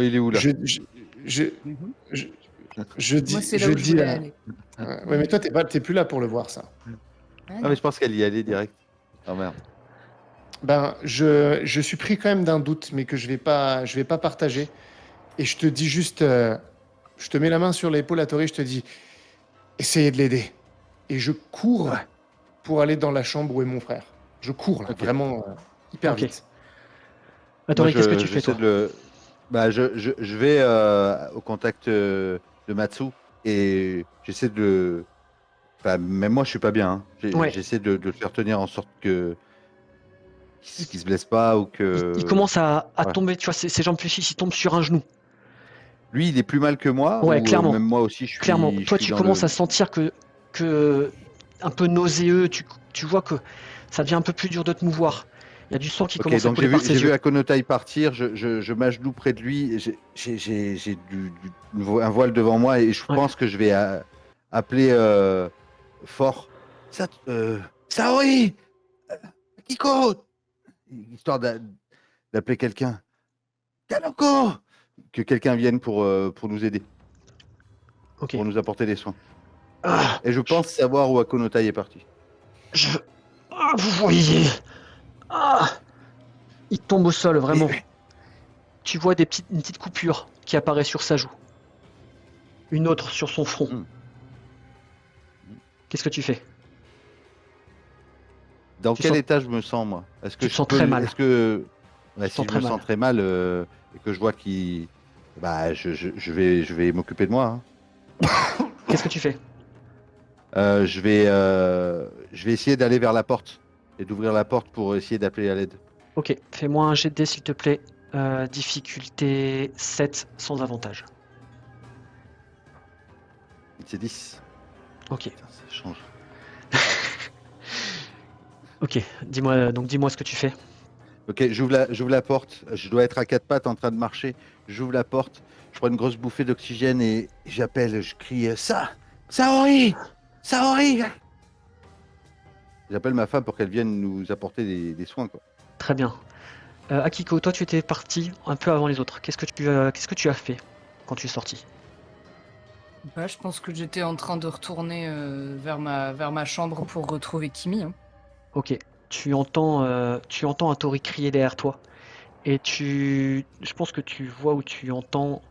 il est où là? Je, je, je, Mhm. je, Moi, je c'est là où je dis voulais à... aller. Ouais, mais toi, t'es plus là pour le voir, ça. Ah, mais je pense qu'elle y allait direct. Oh merde. Ben, je suis pris quand même d'un doute, mais que je vais pas partager. Et je te dis juste, je te mets la main sur l'épaule à Tori, je te dis, essayez de l'aider. Et je cours Ouais. pour aller dans la chambre où est mon frère. Je cours là, Ok. vraiment hyper Ok. vite. Moi, Tori, qu'est-ce que tu fais, j'essaie toi? de le. Bah, je vais au contact de Matsu et j'essaie de le. Enfin, même moi, je suis pas bien, hein. Ouais. J'essaie de le faire tenir en sorte que qu'il se blesse pas ou Il que. commence à Ouais. tomber, tu vois, ses jambes fléchissent, il tombe sur un genou. Lui, il est plus mal que moi Ouais, ou clairement. même moi aussi, Clairement. je Toi, suis tu dans commences le. à sentir que un peu nauséeux, tu vois que ça devient un peu plus dur de te mouvoir. Il y a du sang qui Ok, commence à donc couler par j'ai ses vu yeux. Akonotai partir, je m'agenouille près de lui, et un voile devant moi et je Ouais. pense que je vais appeler fort. Saori! Kiko! Histoire d'appeler quelqu'un. Kanoko! Que quelqu'un vienne pour nous aider, Ok. pour nous apporter des soins. Ah, Et je pense savoir où Akonotai est parti. je... Ah, vous voyez. Ah, il tombe au sol, Mais, vraiment. Tu vois une petite coupure qui apparaît sur sa joue. Une autre sur son front. Hmm. Qu'est-ce que tu fais? Dans Tu quel sens- état je me sens, moi? Est-ce que Tu te je sens peux. très mal. Est-ce que. Ouais, Tu te si sens je très me sens mal. très mal et que je vois qu'il. Bah, je vais m'occuper de moi, hein. Qu'est-ce que tu fais? Je vais essayer d'aller vers la porte et d'ouvrir la porte pour essayer d'appeler à l'aide. Ok, fais-moi un jet de dés, s'il te plaît. Difficulté 7 sans avantage. C'est 10. Ok. Putain, ça change. Ok, dis-moi ce que tu fais. Ok, j'ouvre la porte. Je dois être à quatre pattes en train de marcher. J'ouvre la porte. Je prends une grosse bouffée d'oxygène et j'appelle. Je crie Saori! Saori! J'appelle ma femme pour qu'elle vienne nous apporter des soins, quoi. Très bien. Akiko, toi tu étais parti un peu avant les autres. Qu'est-ce que tu as fait quand tu es sorti? Bah, je pense que j'étais en train de retourner vers ma chambre pour retrouver Kimi. Hein. Ok, tu entends un Tori crier derrière toi. Et je pense que tu vois où tu entends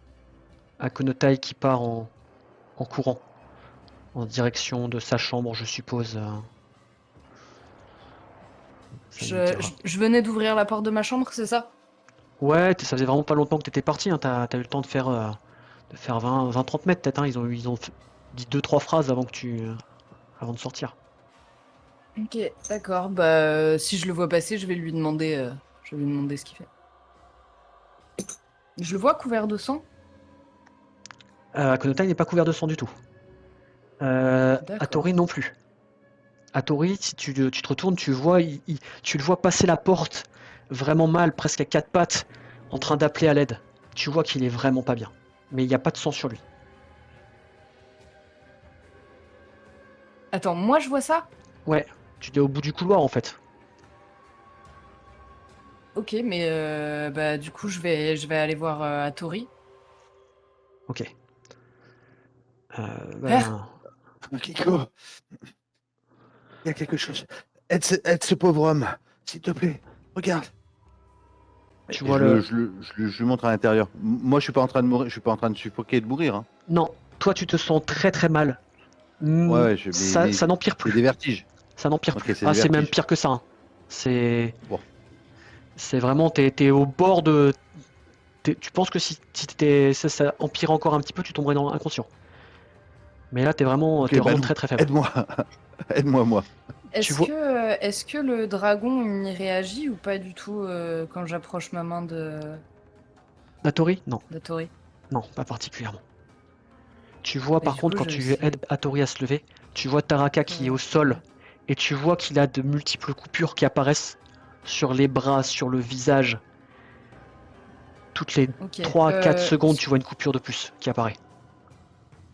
Akonotai qui part en courant. En direction de sa chambre, je suppose. Ça nous dira. Je venais d'ouvrir la porte de ma chambre, c'est ça? Ouais, ça faisait vraiment pas longtemps que t'étais parti, hein. T'as eu le temps de faire 20-30 mètres peut-être, hein. Ils ont dit 2-3 phrases avant de sortir. Ok, d'accord. Bah, si je le vois passer, je vais lui demander ce qu'il fait. Je le vois couvert de sang? Konotai n'est pas couvert de sang du tout. D'accord. Hattori non plus. Hattori, si tu te retournes, tu le vois passer la porte, vraiment mal, presque à quatre pattes, en train d'appeler à l'aide. Tu vois qu'il est vraiment pas bien. Mais il n'y a pas de sang sur lui. Attends, moi je vois ça? Ouais, tu es au bout du couloir en fait. Ok, mais bah du coup je vais aller voir Hattori. Ok. Père, Kiko, il y a quelque chose. Aide ce pauvre homme, s'il te plaît. Regarde. Tu Et vois le. je lui montre à l'intérieur. Moi, je suis pas en train de mourir, je suis pas en train de suffoquer et de mourir, hein. Non, toi tu te sens très très mal. Ouais, Ça n'empire c'est des plus. vertiges. Ça n'empire Ok, plus. c'est Ah, des c'est même vertiges. pire que ça, hein. C'est Bon, c'est vraiment, t'es au bord de. Tu penses que si ça empirait encore un petit peu, tu tomberais dans inconscient. Mais là, ok, t'es bah vraiment non, très très faible. aide-moi, aide-moi, moi. Tu vois. est-ce que le dragon il y réagit ou pas du tout quand j'approche ma main Hattori? Non, d'Hattori? non, pas particulièrement. Tu vois Et par du contre, coup quand je tu aides sais. Hattori à se lever, tu vois Taraka qui est au sol et tu vois qu'il a de multiples coupures qui apparaissent sur les bras, sur le visage. Toutes les Ok. 3-4 secondes, tu vois une coupure de plus qui apparaît.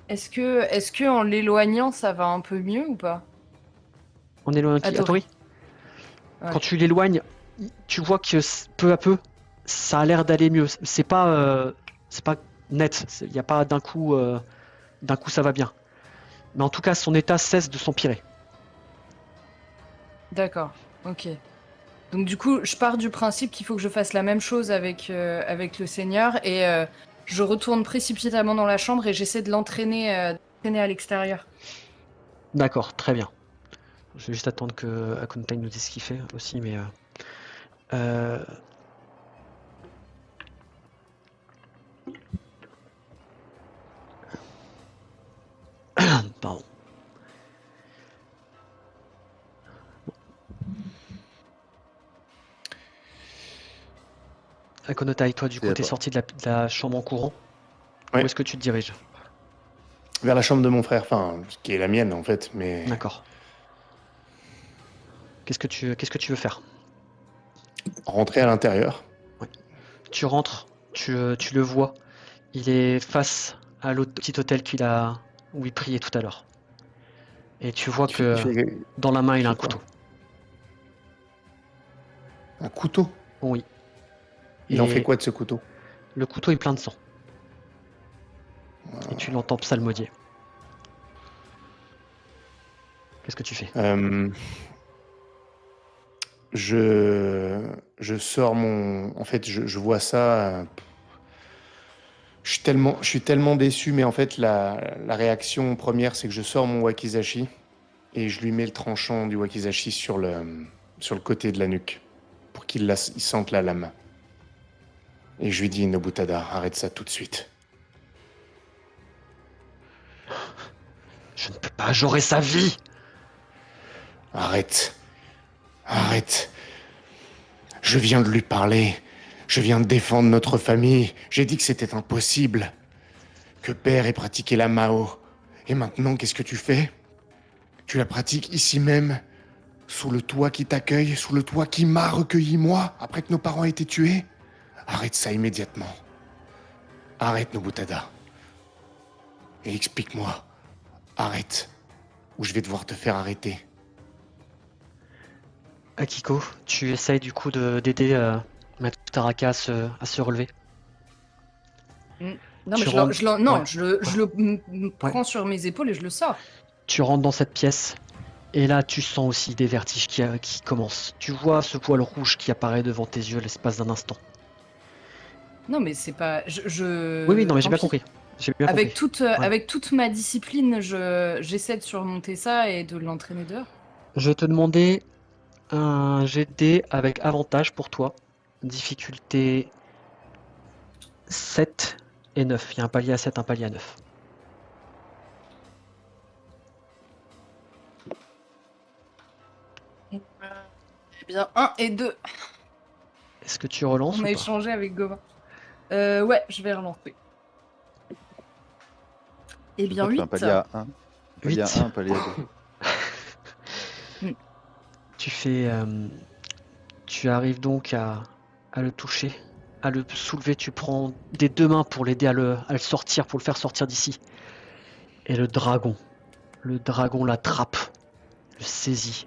Est-ce que en l'éloignant ça va un peu mieux ou pas? On est loin qui? Hattori. Hattori? Ouais. Quand tu l'éloignes, tu vois que peu à peu, ça a l'air d'aller mieux. C'est pas C'est pas net. Il n'y a pas d'un coup ça va bien. Mais en tout cas, son état cesse de s'empirer. D'accord, ok. Donc du coup, je pars du principe qu'il faut que je fasse la même chose avec le seigneur et je retourne précipitamment dans la chambre et j'essaie de l'entraîner à l'extérieur. D'accord, très bien. Je vais juste attendre que Akuntai nous dise ce qu'il fait aussi, mais euh, pardon. Akonotai, toi du coup C'est à t'es toi. sorti de la chambre en courant. Ouais. Où est-ce que tu te diriges? Vers la chambre de mon frère, enfin, ce qui est la mienne en fait, mais D'accord. Qu'est-ce que tu veux faire? rentrer à l'intérieur. Tu rentres, tu le vois. Il est face à l'autre petit hôtel où il priait tout à l'heure. Et tu vois que dans la main il a un fait quoi? couteau. Un couteau? Oui. Il en Et fait quoi de ce couteau? le couteau est plein de sang. Et tu l'entends psalmodier. Qu'est-ce que tu fais? Je sors mon... En fait, je vois ça... je suis tellement déçu, mais en fait, la réaction première, c'est que je sors mon wakizashi et je lui mets le tranchant du wakizashi sur le côté de la nuque pour il sente la lame. Et je lui dis, Nobutada, arrête ça tout de suite. Je ne peux pas, j'aurai sa vie! Arrête. Arrête. Je viens de lui parler. Je viens de défendre notre famille. J'ai dit que c'était impossible. Que père ait pratiqué la Mao. Et maintenant, qu'est-ce que tu fais? Tu la pratiques ici même, sous le toit qui t'accueille, sous le toit qui m'a recueilli moi, après que nos parents aient été tués? Arrête ça immédiatement. Arrête, Nobutada. Et explique-moi. Arrête, ou je vais devoir te faire arrêter. Akiko, tu essayes du coup d'aider Matsutaraka à se relever. Non, mais Tu je rentres- le prends sur mes épaules et je le sors. Tu rentres dans cette pièce et là tu sens aussi des vertiges qui commencent. Tu vois ce poil rouge qui apparaît devant tes yeux l'espace d'un instant. Non, mais c'est pas. Oui, non, mais j'ai Tant bien pis. compris. J'ai bien Avec compris. avec toute ma discipline, j'essaie de surmonter ça et de l'entraîner dehors. Je vais te demander un GD avec avantage pour toi. Difficulté 7 et 9. Il y a un palier à 7, un palier à 9. Eh bien, 1 et 2. Est-ce que tu relances On ou a pas? échangé avec Goma. Ouais, je vais relancer. Eh bien, Toi, tu fais 8. un palier à 1. Palier à 8. 1, palier à 2. Tu fais, tu arrives donc à le toucher, à le soulever. Tu prends des deux mains pour l'aider à le sortir, pour le faire sortir d'ici. Et le dragon l'attrape, le saisit.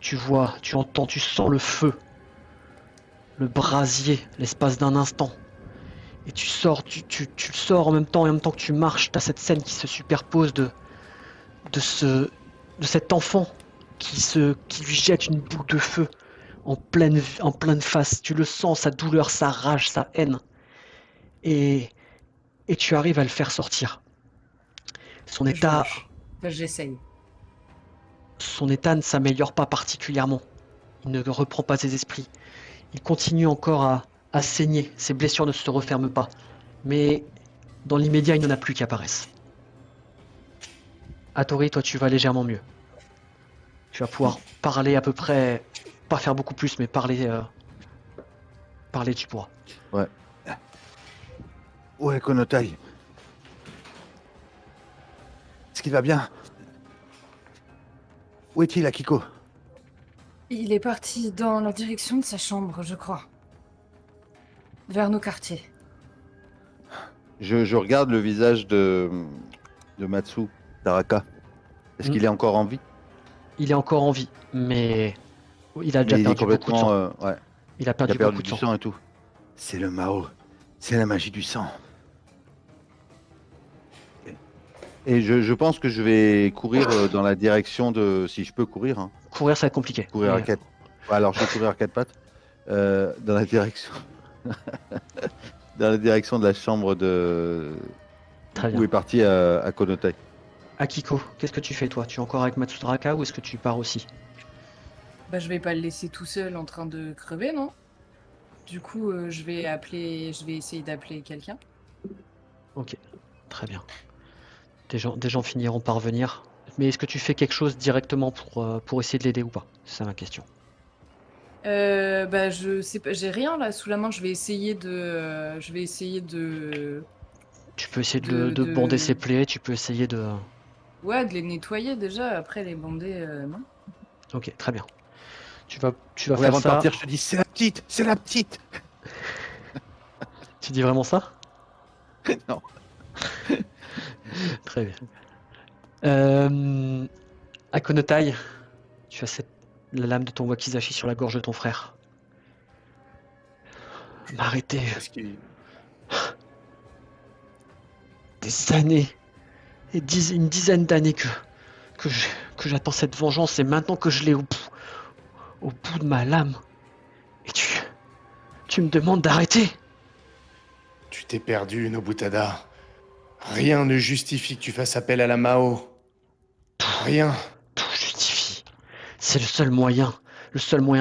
Tu vois, tu entends, tu sens le feu, le brasier, l'espace d'un instant. Et tu sors, tu le sors en même temps, et en même temps que tu marches, t'as cette scène qui se superpose de cet enfant qui lui jette une boule de feu en pleine face. Tu le sens, sa douleur, sa rage, sa haine. Et tu arrives à le faire sortir. Son état J'essaye. ne s'améliore pas particulièrement. Il ne reprend pas ses esprits. Il continue encore à saigner. Ses blessures ne se referment pas. Mais dans l'immédiat, il n'y en a plus qui apparaissent. Hattori, toi, tu vas légèrement mieux. Tu vas pouvoir parler à peu près, pas faire beaucoup plus, mais parler, tu pourras. Ouais, Konotai. Est-ce qu'il va bien? Où est-il, Akiko? Il est parti dans la direction de sa chambre, je crois. Vers nos quartiers. Je regarde le visage de Matsu Taraka. Est-ce qu'il est encore en vie? Il est encore en vie, mais il a déjà Mais il est perdu beaucoup de sang. complètement. Ouais, Il a il perdu a perdu beaucoup de du sang. sang et tout. C'est le Mao. C'est la magie du sang. Et je pense que je vais courir dans la direction de... Si je peux courir, hein. Courir, ça va être compliqué. Courir à Mais, 4... Alors, je vais courir à 4 pattes. Dans la direction... dans la direction de la chambre de... Très bien. Où est parti à Konotai. Akiko, qu'est-ce que tu fais toi? Tu es encore avec Matsudraka ou est-ce que tu pars aussi? Bah, je vais pas le laisser tout seul en train de crever, non? Du coup, je vais essayer d'appeler quelqu'un. Ok, très bien. Des gens finiront par venir. Mais est-ce que tu fais quelque chose directement pour essayer de l'aider ou pas? C'est ça ma question. Bah, je sais pas, j'ai rien là sous la main. Je vais essayer de, Tu peux essayer De- de de- bander ses plaies, tu peux essayer de... ouais, de les nettoyer déjà. Après les bander, non. Ok, très bien. Tu vas Oui, faire avant de ça. partir, je te dis, c'est la petite. C'est la petite. Tu dis vraiment ça? Non. Très bien. Akonotai, tu as la lame de ton wakizashi sur la gorge de ton frère. M'arrêter. Parce qu'il- Des années, et une dizaine d'années que j'attends cette vengeance et maintenant que je l'ai au bout de ma lame. Et tu me demandes d'arrêter? Tu t'es perdu, Nobutada. Rien ne justifie que tu fasses appel à la Mao. Rien. Tout justifie. C'est le seul moyen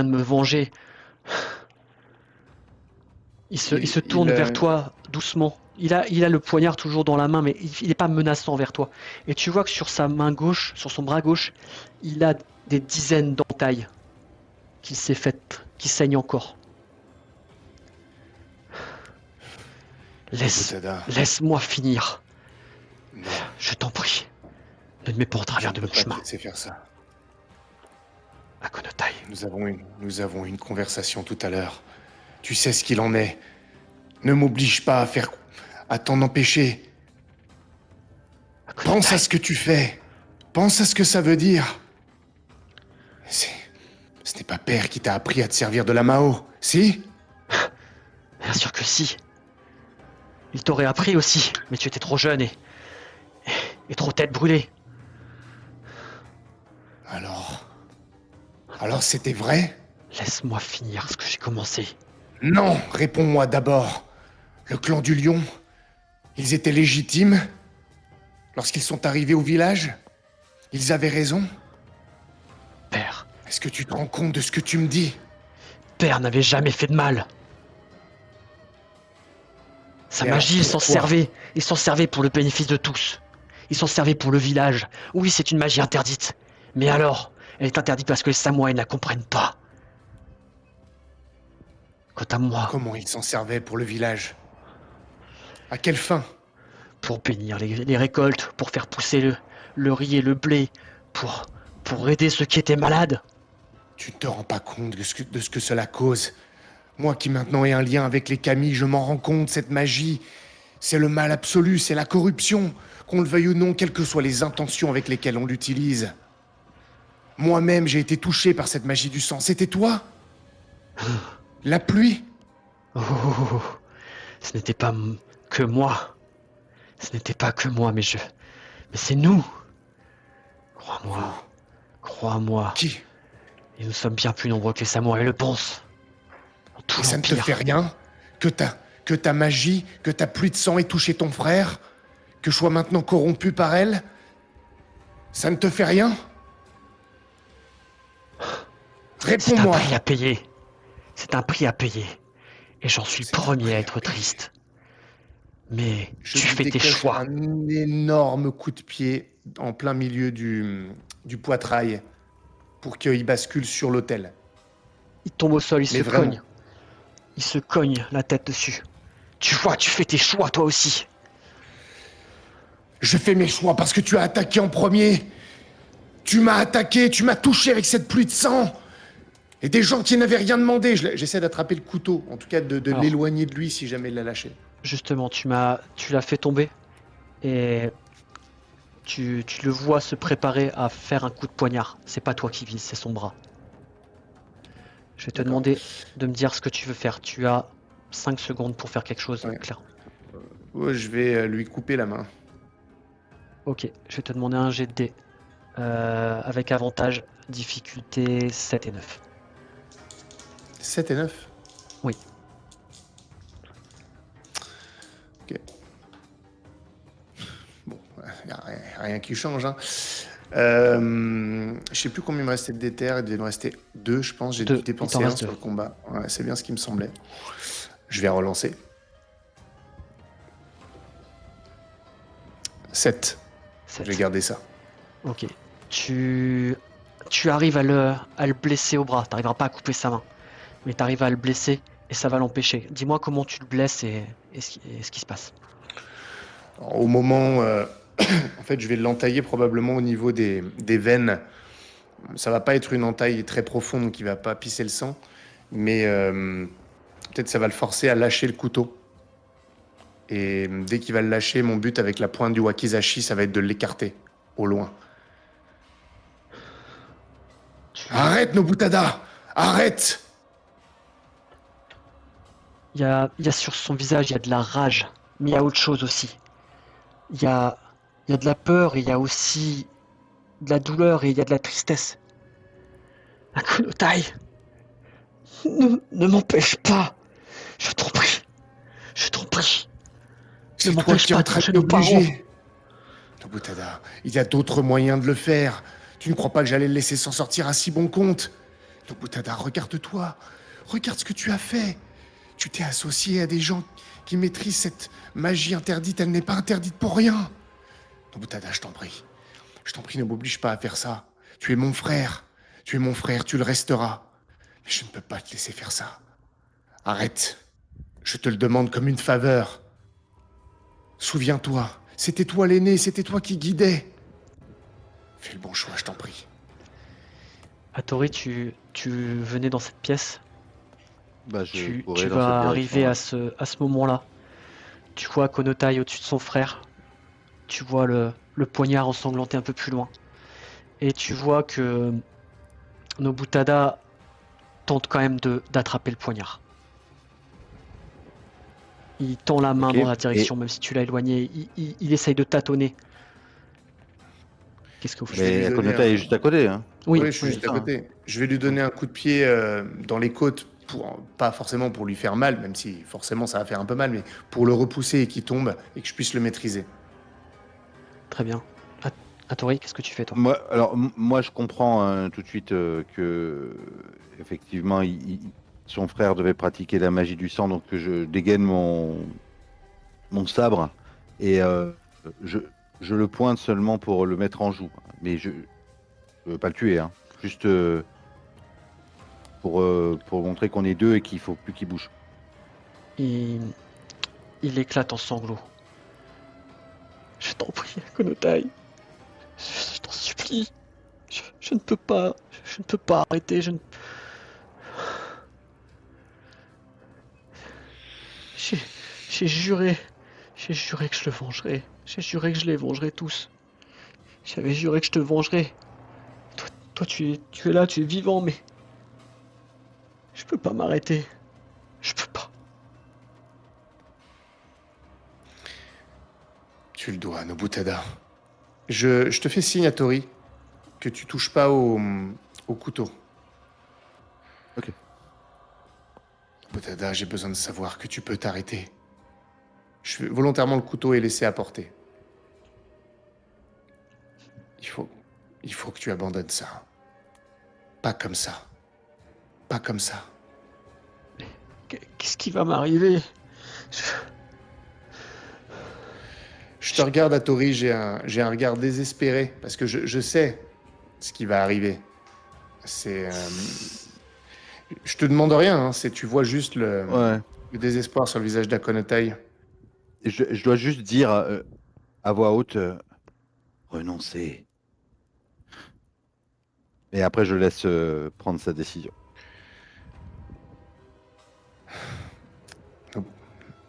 de me venger. Il se tourne vers toi doucement. Il a le poignard toujours dans la main, mais il n'est pas menaçant vers toi. Et tu vois que sur sa main gauche, sur son bras gauche, il a des dizaines d'entailles qu'il s'est faites, qui saignent encore. Nobutada. Laisse-moi finir. Non, Je t'en prie. Ne te mets pas en travers de je ne mon peux pas te chemin. laisser faire ça. Akonotai. Nous avons eu une conversation tout à l'heure. Tu sais ce qu'il en est. Ne m'oblige pas à t'en empêcher. Akonotai. Pense à ce que tu fais. Pense à ce que ça veut dire. Ce n'est pas père qui t'a appris à te servir de la Mao, si? Bien sûr que si. Il t'aurait appris aussi, mais tu étais trop jeune et trop tête brûlée. Alors c'était vrai? Laisse-moi finir ce que j'ai commencé. Non, réponds-moi d'abord. Le clan du Lion, ils étaient légitimes lorsqu'ils sont arrivés au village? Ils avaient raison? Père Est-ce que tu te rends compte de ce que tu me dis? n'avait jamais fait de mal. Sa Et alors, magie, il s'en pourquoi? servait. Il s'en servait pour le bénéfice de tous. Il s'en servait pour le village. Oui, c'est une magie interdite. Mais alors, elle est interdite parce que les samouraïs ne la comprennent pas. Quant à moi, Comment ils s'en servaient pour le village? À quelle fin? pour bénir les récoltes, pour faire pousser le riz et le blé, pour aider ceux qui étaient malades. Tu ne te rends pas compte de ce que cela cause. Moi qui maintenant ai un lien avec les Kami, je m'en rends compte, cette magie, c'est le mal absolu, c'est la corruption, qu'on le veuille ou non, quelles que soient les intentions avec lesquelles on l'utilise. Moi-même, j'ai été touché par cette magie du sang. C'était toi? La pluie? Oh, ce n'était pas que moi. Ce n'était pas que moi, mais c'est nous. Crois-moi. Qui? Et nous sommes bien plus nombreux que les samouraïs le pensent. Dans tout Et ça ne te l'Empire. fait rien? Que ta magie, que ta pluie de sang ait touché ton frère? Que je sois maintenant corrompu par elle? Ça ne te fait rien? C'est un Réponds-moi. prix à payer. C'est un prix à payer. Et j'en suis le C'est un premier prix à à être payer. triste. Mais Je tu lui fais tes décoche choix. Un énorme coup de pied en plein milieu du poitrail pour qu'il bascule sur l'autel. Il tombe au sol, il Mais se vraiment. cogne. Il se cogne la tête dessus. Tu vois, tu fais tes choix toi aussi. Je fais mes choix parce que tu as attaqué en premier. Tu m'as attaqué, tu m'as touché avec cette pluie de sang. Et des gens qui n'avaient rien demandé. J'essaie d'attraper le couteau, en tout cas de Alors. l'éloigner de lui si jamais il l'a lâché. Justement, tu l'as fait tomber. Et tu le vois se préparer à faire un coup de poignard. C'est pas toi qui vises, c'est son bras. Je vais te D'accord. demander de me dire ce que tu veux faire. Tu as 5 secondes pour faire quelque chose, Ouais. clair. Ouais, je vais lui couper la main. Ok, je vais te demander un jet de dés. Avec avantage, difficulté 7 et 9. 7 et 9. Oui. Ok. Bon, il n'y a rien qui change. Hein. Je sais plus combien il me restait de déter. Il devait me rester 2, je pense. J'ai Deux. dû Il t'en dépenser 1 reste sur deux. le combat. Ouais, c'est bien ce qui me semblait. Je vais relancer. 7. Je 7. vais garder ça. Ok. Tu arrives à le blesser au bras. Tu n'arriveras pas à couper sa main. Mais tu arrives à le blesser et ça va l'empêcher. Dis-moi comment tu le blesses et ce qui se passe. Alors, au moment, en fait, je vais l'entailler probablement au niveau des veines. Ça va pas être une entaille très profonde, donc il va pas pisser le sang. Mais peut-être ça va le forcer à lâcher le couteau. Et dès qu'il va le lâcher, mon but avec la pointe du wakizashi, ça va être de l'écarter au loin. Arrête, Nobutada! Arrête! Il y a sur son visage, il y a de la rage, mais il y a autre chose aussi. Il y a de la peur et il y a aussi de la douleur et il y a de la tristesse. Akunotai, ne m'empêche pas. Je t'en prie. Je t'en prie. Ne C'est toi m'empêche qui es pas en de train toucher de nos parents. m'obliger. Nobutada, il y a d'autres moyens de le faire. Tu ne crois pas que j'allais le laisser s'en sortir à si bon compte? Nobutada, regarde-toi. Regarde ce que tu as fait. Tu t'es associé à des gens qui maîtrisent cette magie interdite. Elle n'est pas interdite pour rien. Nobutada, je t'en prie. Je t'en prie, ne m'oblige pas à faire ça. Tu es mon frère. Tu es mon frère, tu le resteras. Mais je ne peux pas te laisser faire ça. Arrête. Je te le demande comme une faveur. Souviens-toi, c'était toi l'aîné, c'était toi qui guidais. Fais le bon choix, je t'en prie. Hattori, tu venais dans cette pièce. Bah, je Tu courais dans cette vas direction. arriver Ouais. à ce moment-là. Tu vois Konotai au-dessus de son frère. Tu vois le poignard ensanglanté un peu plus loin. Et tu vois que Nobutada tente quand même d'attraper le poignard. Il tend la main Ok. dans la direction, même si tu l'as éloigné. Il essaye de tâtonner. Qu'est-ce que vous Je vais faites? lui Mais donner Konota est un... juste à côté. Hein. Oui, Oui, je suis oui. juste à ça, hein. côté. Je vais lui donner un coup de pied dans les côtes, pas forcément pour lui faire mal, même si forcément ça va faire un peu mal, mais pour le repousser et qu'il tombe et que je puisse le maîtriser. Très bien. Hattori, qu'est-ce que tu fais toi? Moi, je comprends hein, tout de suite que effectivement, son frère devait pratiquer la magie du sang, donc que je dégaine mon sabre et je, je le pointe seulement pour le mettre en joue. Mais je ne veux pas le tuer, hein. Juste pour montrer qu'on est deux et qu'il faut plus qu'il bouge. Il éclate en sanglots. Je t'en prie, Konotai. Je t'en supplie. Je ne peux pas. Je ne peux pas arrêter. J'ai j'ai juré. J'ai juré que je le vengerais. J'ai juré que je les vengerais tous. J'avais juré que je te vengerais. Toi, tu es là, tu es vivant, mais je peux pas m'arrêter. Je peux pas. Tu le dois, Nobutada. Je te fais signe à Tori que tu touches pas au couteau. Ok. Nobutada, j'ai besoin de savoir que tu peux t'arrêter. Volontairement, le couteau est laissé à portée. Il faut que tu abandonnes ça. Pas comme ça. Pas comme ça. Qu'est-ce qui va m'arriver? Je te regarde à Tori, j'ai un regard désespéré parce que je sais ce qui va arriver. C'est. Je te demande rien, hein, tu vois juste Ouais. le désespoir sur le visage d'Akonotai. Et je dois juste dire à voix haute renoncer. Et après, je laisse prendre sa décision.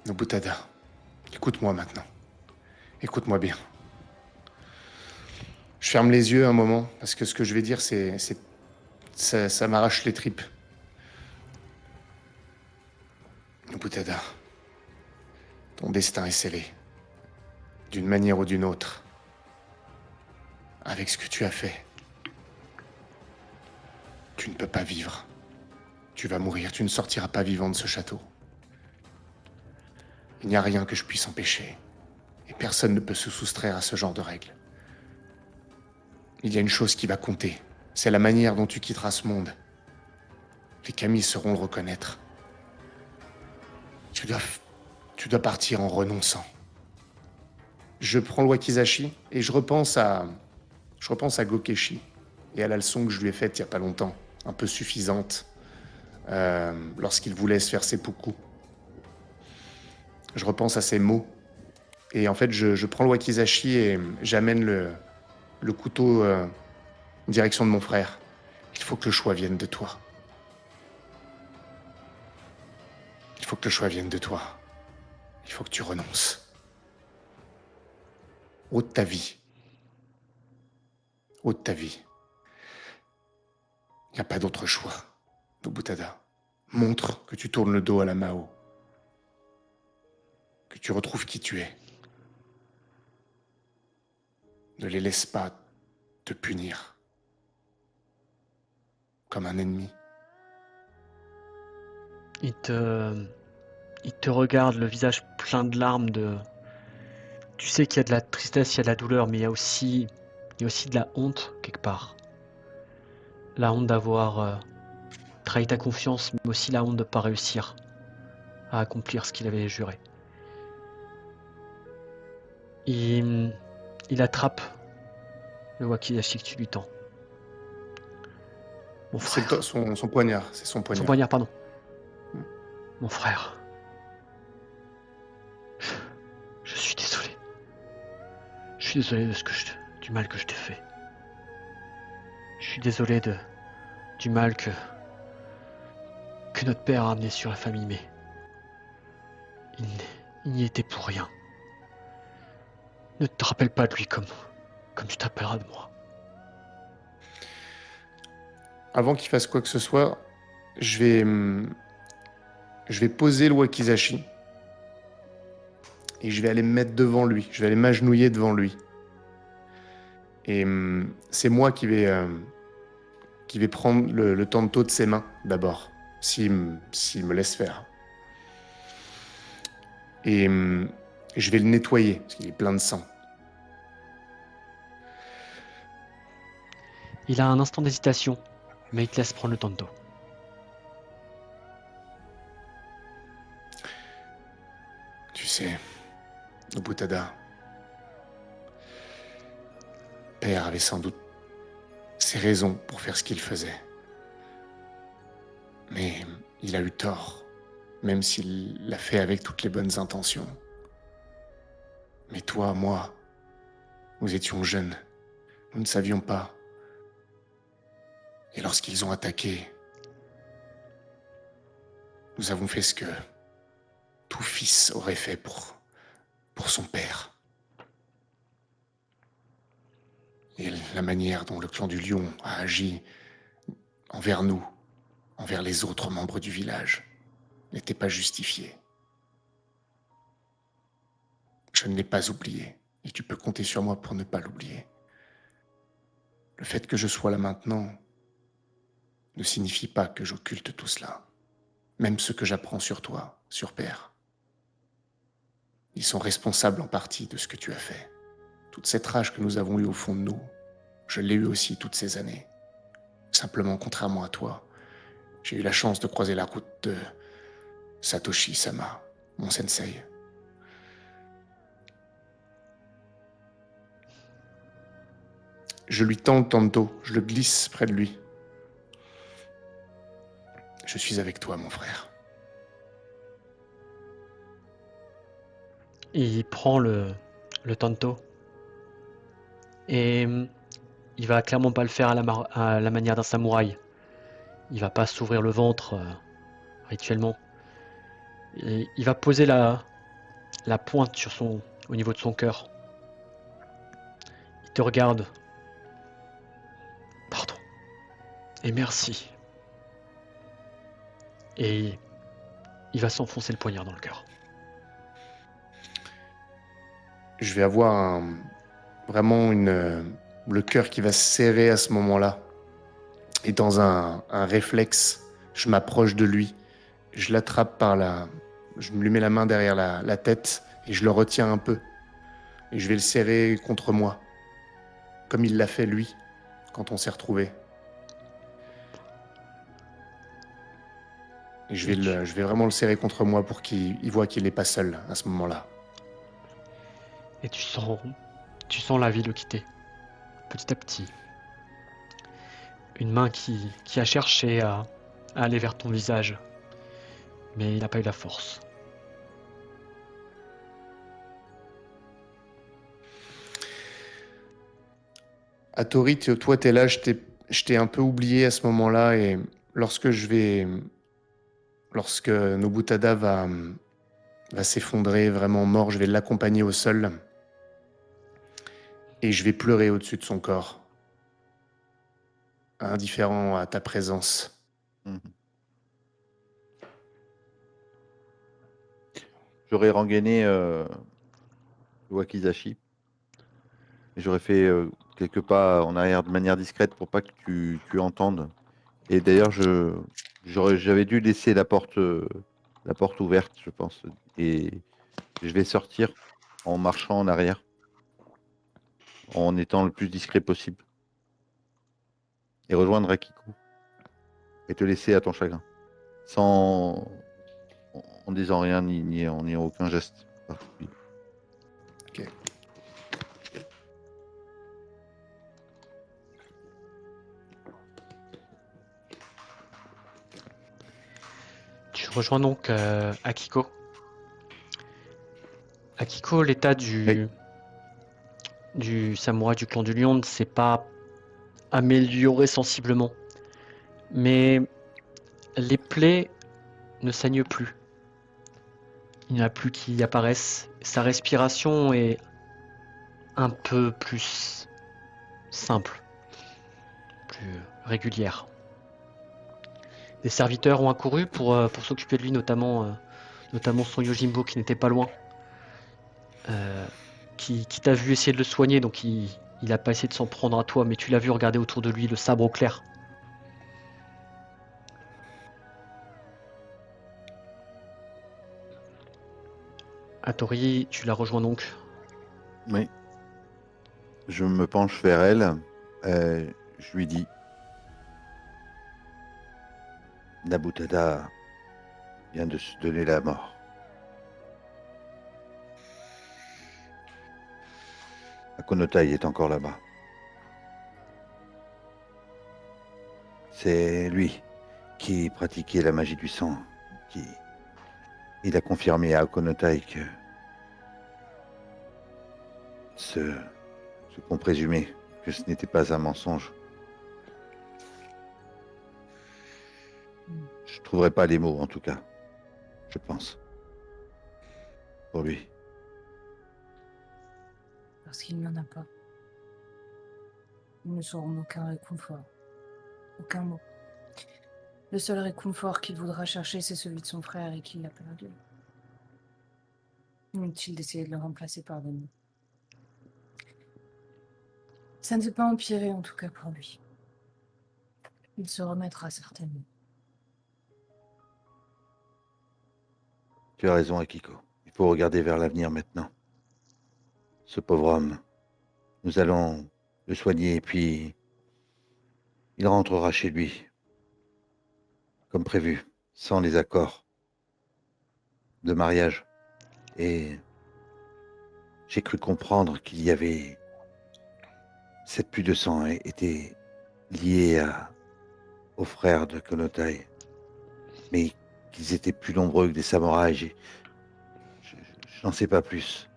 Nobutada, écoute-moi maintenant. Écoute-moi bien. Je ferme les yeux un moment parce que ce que je vais dire, ça m'arrache les tripes. Nobutada, destin est scellé. D'une manière ou d'une autre. Avec ce que tu as fait. Tu ne peux pas vivre. Tu vas mourir, tu ne sortiras pas vivant de ce château. Il n'y a rien que je puisse empêcher. Et personne ne peut se soustraire à ce genre de règles. Il y a une chose qui va compter. C'est la manière dont tu quitteras ce monde. Les Kami sauront le reconnaître. Tu dois partir en renonçant. Je prends le wakizashi et je repense à Gokeshi et à la leçon que je lui ai faite il y a pas longtemps, un peu suffisante, lorsqu'il voulait se faire seppuku. Je repense à ces mots et en fait je prends le wakizashi et j'amène le couteau en direction de mon frère. Il faut que le choix vienne de toi. Il faut que le choix vienne de toi. Il faut que tu renonces. Ôte ta vie. Ôte ta vie. Il n'y a pas d'autre choix, Nobutada. Montre que tu tournes le dos à la Mao. Que tu retrouves qui tu es. Ne les laisse pas te punir. Comme un ennemi. Il te regarde, le visage plein de larmes de... Tu sais qu'il y a de la tristesse, il y a de la douleur, mais il y a aussi de la honte quelque part. La honte d'avoir trahi ta confiance, mais aussi la honte de ne pas réussir à accomplir ce qu'il avait juré. Il attrape le wakizashi que tu lui tends. Mon C'est frère. son poignard, c'est son poignard. Son poignard, pardon. Mm. Mon frère. Je suis désolé. Je suis désolé du mal que je t'ai fait. Je suis désolé du mal que notre père a amené sur la famille, mais il n'y était pour rien. Ne te rappelle pas de lui comme tu t'appelleras de moi. Avant qu'il fasse quoi que ce soit, je vais poser le wakizashi et je vais aller me mettre devant lui. Je vais aller m'agenouiller devant lui. Et c'est moi qui vais prendre le tanto de ses mains d'abord, s'il me laisse faire. Et je vais le nettoyer parce qu'il est plein de sang. Il a un instant d'hésitation, mais il te laisse prendre le tanto. Tu sais, Nobutada, père avait sans doute ses raisons pour faire ce qu'il faisait. Mais il a eu tort, même s'il l'a fait avec toutes les bonnes intentions. Mais toi, moi, nous étions jeunes, nous ne savions pas. Et lorsqu'ils ont attaqué, nous avons fait ce que tout fils aurait fait pour son père. Et la manière dont le clan du Lion a agi envers nous, envers les autres membres du village, n'était pas justifiée. Je ne l'ai pas oublié, et tu peux compter sur moi pour ne pas l'oublier. Le fait que je sois là maintenant ne signifie pas que j'occulte tout cela, même ce que j'apprends sur toi, sur Père. Ils sont responsables en partie de ce que tu as fait. Toute cette rage que nous avons eue au fond de nous, je l'ai eue aussi toutes ces années. Simplement, contrairement à toi, j'ai eu la chance de croiser la route de Satoshi-sama, mon sensei. Je lui tends le tanto, je le glisse près de lui. Je suis avec toi, mon frère. Il prend le tanto et il va clairement pas le faire à la manière d'un samouraï. Il va pas s'ouvrir le ventre rituellement. Et il va poser la pointe au niveau de son cœur. Il te regarde. Pardon. Et merci. Et il va s'enfoncer le poignard dans le cœur. je vais avoir vraiment le cœur qui va se serrer à ce moment-là. Et dans un réflexe, je m'approche de lui, je l'attrape je lui mets la main derrière la tête et je le retiens un peu. Et je vais le serrer contre moi, comme il l'a fait lui, quand on s'est retrouvés. Et Et tu, je vais vraiment le serrer contre moi pour qu'il voit qu'il n'est pas seul à ce moment-là. et tu sens la vie le quitter, petit à petit. Une main qui a cherché à aller vers ton visage, mais il n'a pas eu la force. Atori, toi, t'es là, je t'ai un peu oublié à ce moment-là. Et lorsque lorsque Nobutada va s'effondrer vraiment mort, je vais l'accompagner au sol et je vais pleurer au-dessus de son corps, indifférent à ta présence. Mhm. J'aurais rengainé Wakizashi. Et j'aurais fait quelques pas en arrière de manière discrète pour pas que tu entendes. Et d'ailleurs, j'avais dû laisser la porte ouverte, je pense. Et je vais sortir en marchant en arrière, en étant le plus discret possible. Et rejoindre Akiko. Et te laisser à ton chagrin. Sans, en disant rien, ni en ayant aucun geste particulier. Ok. Tu rejoins donc Akiko. Akiko, l'état Oui. du samouraï du clan du lion ne s'est pas amélioré sensiblement. Mais les plaies ne saignent plus. Il n'y en a plus qui apparaissent. Sa respiration est un peu plus simple, plus régulière. Des serviteurs ont accouru pour s'occuper de lui, notamment son Yojimbo qui n'était pas loin, euh, qui t'a vu essayer de le soigner, donc il a pas essayé de s'en prendre à toi, mais tu l'as vu regarder autour de lui, le sabre au clair. Hattori, tu la rejoins donc. Oui. Je me penche vers elle. Je lui dis, Nabutada vient de se donner la mort. Akonotai est encore là-bas. C'est lui qui pratiquait la magie du sang. Qui... Il a confirmé à Akonotai que ce, ce qu'on présumait, que ce n'était pas un mensonge. Je ne trouverai pas les mots, en tout cas, je pense, pour lui. Parce qu'il n'y en a pas. Nous ne saurons aucun réconfort. Aucun mot. Le seul réconfort qu'il voudra chercher, c'est celui de son frère et qu'il l'a perdu. Inutile d'essayer de le remplacer par des mots. Ça ne s'est pas empiré, en tout cas pour lui. Il se remettra certainement. Tu as raison, Akiko. Il faut regarder vers l'avenir maintenant. Ce pauvre homme, nous allons le soigner et puis il rentrera chez lui, comme prévu, sans les accords de mariage. Et j'ai cru comprendre qu'il y avait cette pluie de sang était liée aux frères de Konotai, mais qu'ils étaient plus nombreux que des samouraïs. Je n'en sais pas plus.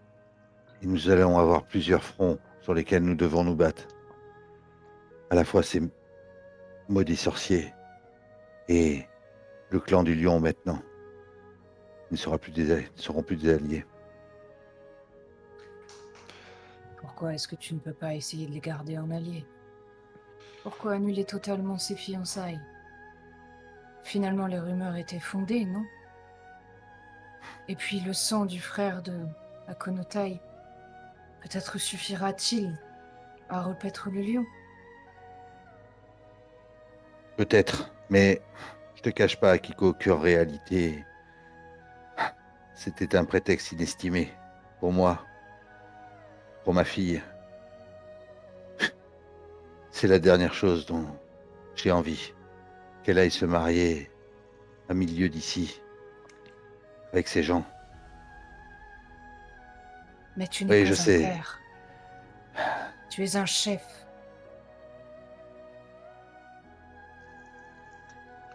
Et nous allons avoir plusieurs fronts sur lesquels nous devons nous battre. À la fois ces maudits sorciers et le clan du lion maintenant. Ils ne seront plus des alliés. Pourquoi est-ce que tu ne peux pas essayer de les garder en alliés? Pourquoi annuler totalement ces fiançailles? Finalement, les rumeurs étaient fondées, non? Et puis le sang du frère de Akonotai, Peut-être suffira-t-il à repaître le lion. Peut-être, mais je te cache pas, Akiko, qu'en réalité, c'était un prétexte inestimé pour moi, pour ma fille. C'est la dernière chose dont j'ai envie, qu'elle aille se marier à milieu d'ici, avec ces gens. Mais tu n'es Oui, pas je un sais. père. Tu es un chef.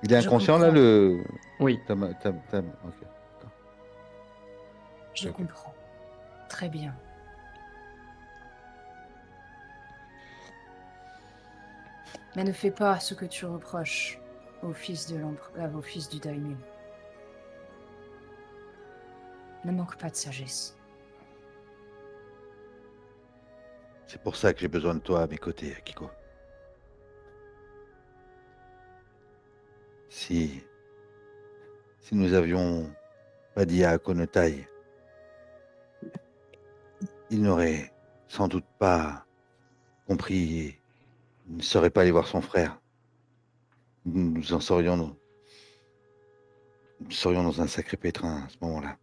Il est Je inconscient là, comprends. le... Oui. Ok. Je Ok. comprends. Très bien. Mais ne fais pas ce que tu reproches au fils au fils du daimyo. Ne manque pas de sagesse. C'est pour ça que j'ai besoin de toi à mes côtés, Akiko. Si nous avions pas dit à Akonotai, il n'aurait sans doute pas compris et ne serait pas allé voir son frère. Nous en serions, nous serions dans un sacré pétrin à ce moment-là.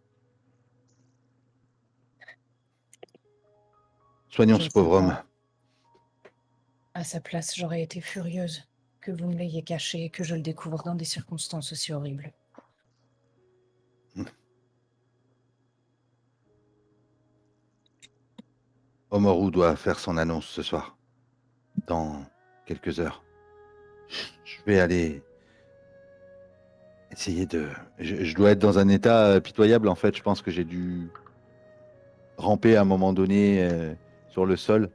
Soignons Je ne ce sais pauvre homme. pas. À sa place, j'aurais été furieuse que vous me l'ayez caché et que je le découvre dans des circonstances aussi horribles. Omoru doit faire son annonce ce soir, dans quelques heures. Je vais aller essayer de... Je dois être dans un état pitoyable, en fait. Je pense que j'ai dû ramper à un moment donné sur le sol.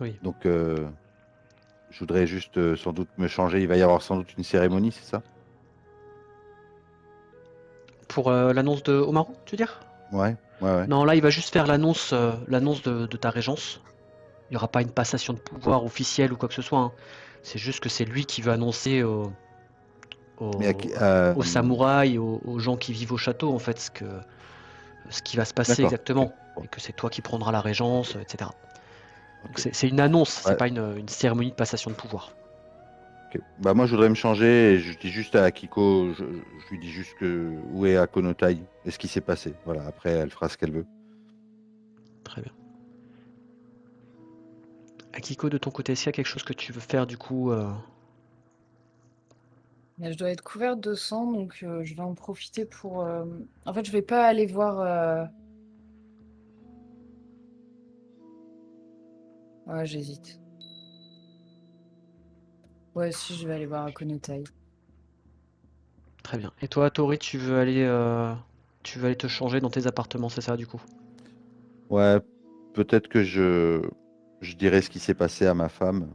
Oui. Donc, je voudrais juste sans doute me changer. Il va y avoir sans doute une cérémonie, c'est ça? Pour l'annonce de Omaru, tu veux dire? Ouais. Non, là, il va juste faire l'annonce de ta régence. Il n'y aura pas une passation de pouvoir officielle ou quoi que ce soit, hein. C'est juste que c'est lui qui veut annoncer Mais aux samouraïs, aux gens qui vivent au château, en fait, ce qui va se passer d'accord. exactement. Ok. Et que c'est toi qui prendras la régence, etc. Donc Ok. c'est une annonce, c'est Ouais. pas une cérémonie de passation de pouvoir. Ok. Bah moi je voudrais me changer et je dis juste à Akiko, je lui dis juste que où est Akonotai et ce qui s'est passé. Voilà, après elle fera ce qu'elle veut. Très bien. Akiko, de ton côté, est-ce qu'il y a quelque chose que tu veux faire du coup Mais je dois être couverte de sang, donc je vais en profiter pour... En fait, je vais pas aller voir... Ouais, j'hésite. Ouais, si, je vais aller voir Akonotai. Très bien. Et toi, Tori, tu veux aller te changer dans tes appartements, c'est ça du coup? Ouais, peut-être que je dirai ce qui s'est passé à ma femme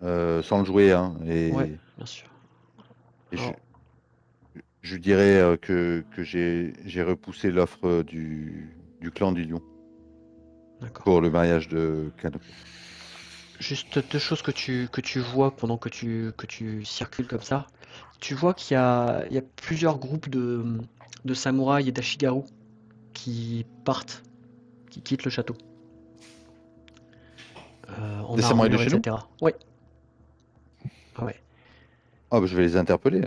sans le jouer, hein, Ouais, bien sûr. et Alors, je lui dirai que j'ai repoussé l'offre du clan du Lion d'accord. pour le mariage de Kano. Juste deux choses que tu vois pendant que tu circules comme ça. Tu vois qu'il y a plusieurs groupes de samouraïs et d'ashigaru qui partent, qui quittent le château. En Des samouraïs de armure, chez nous? etc. Ouais, ouais. Ah bah, je vais les interpeller.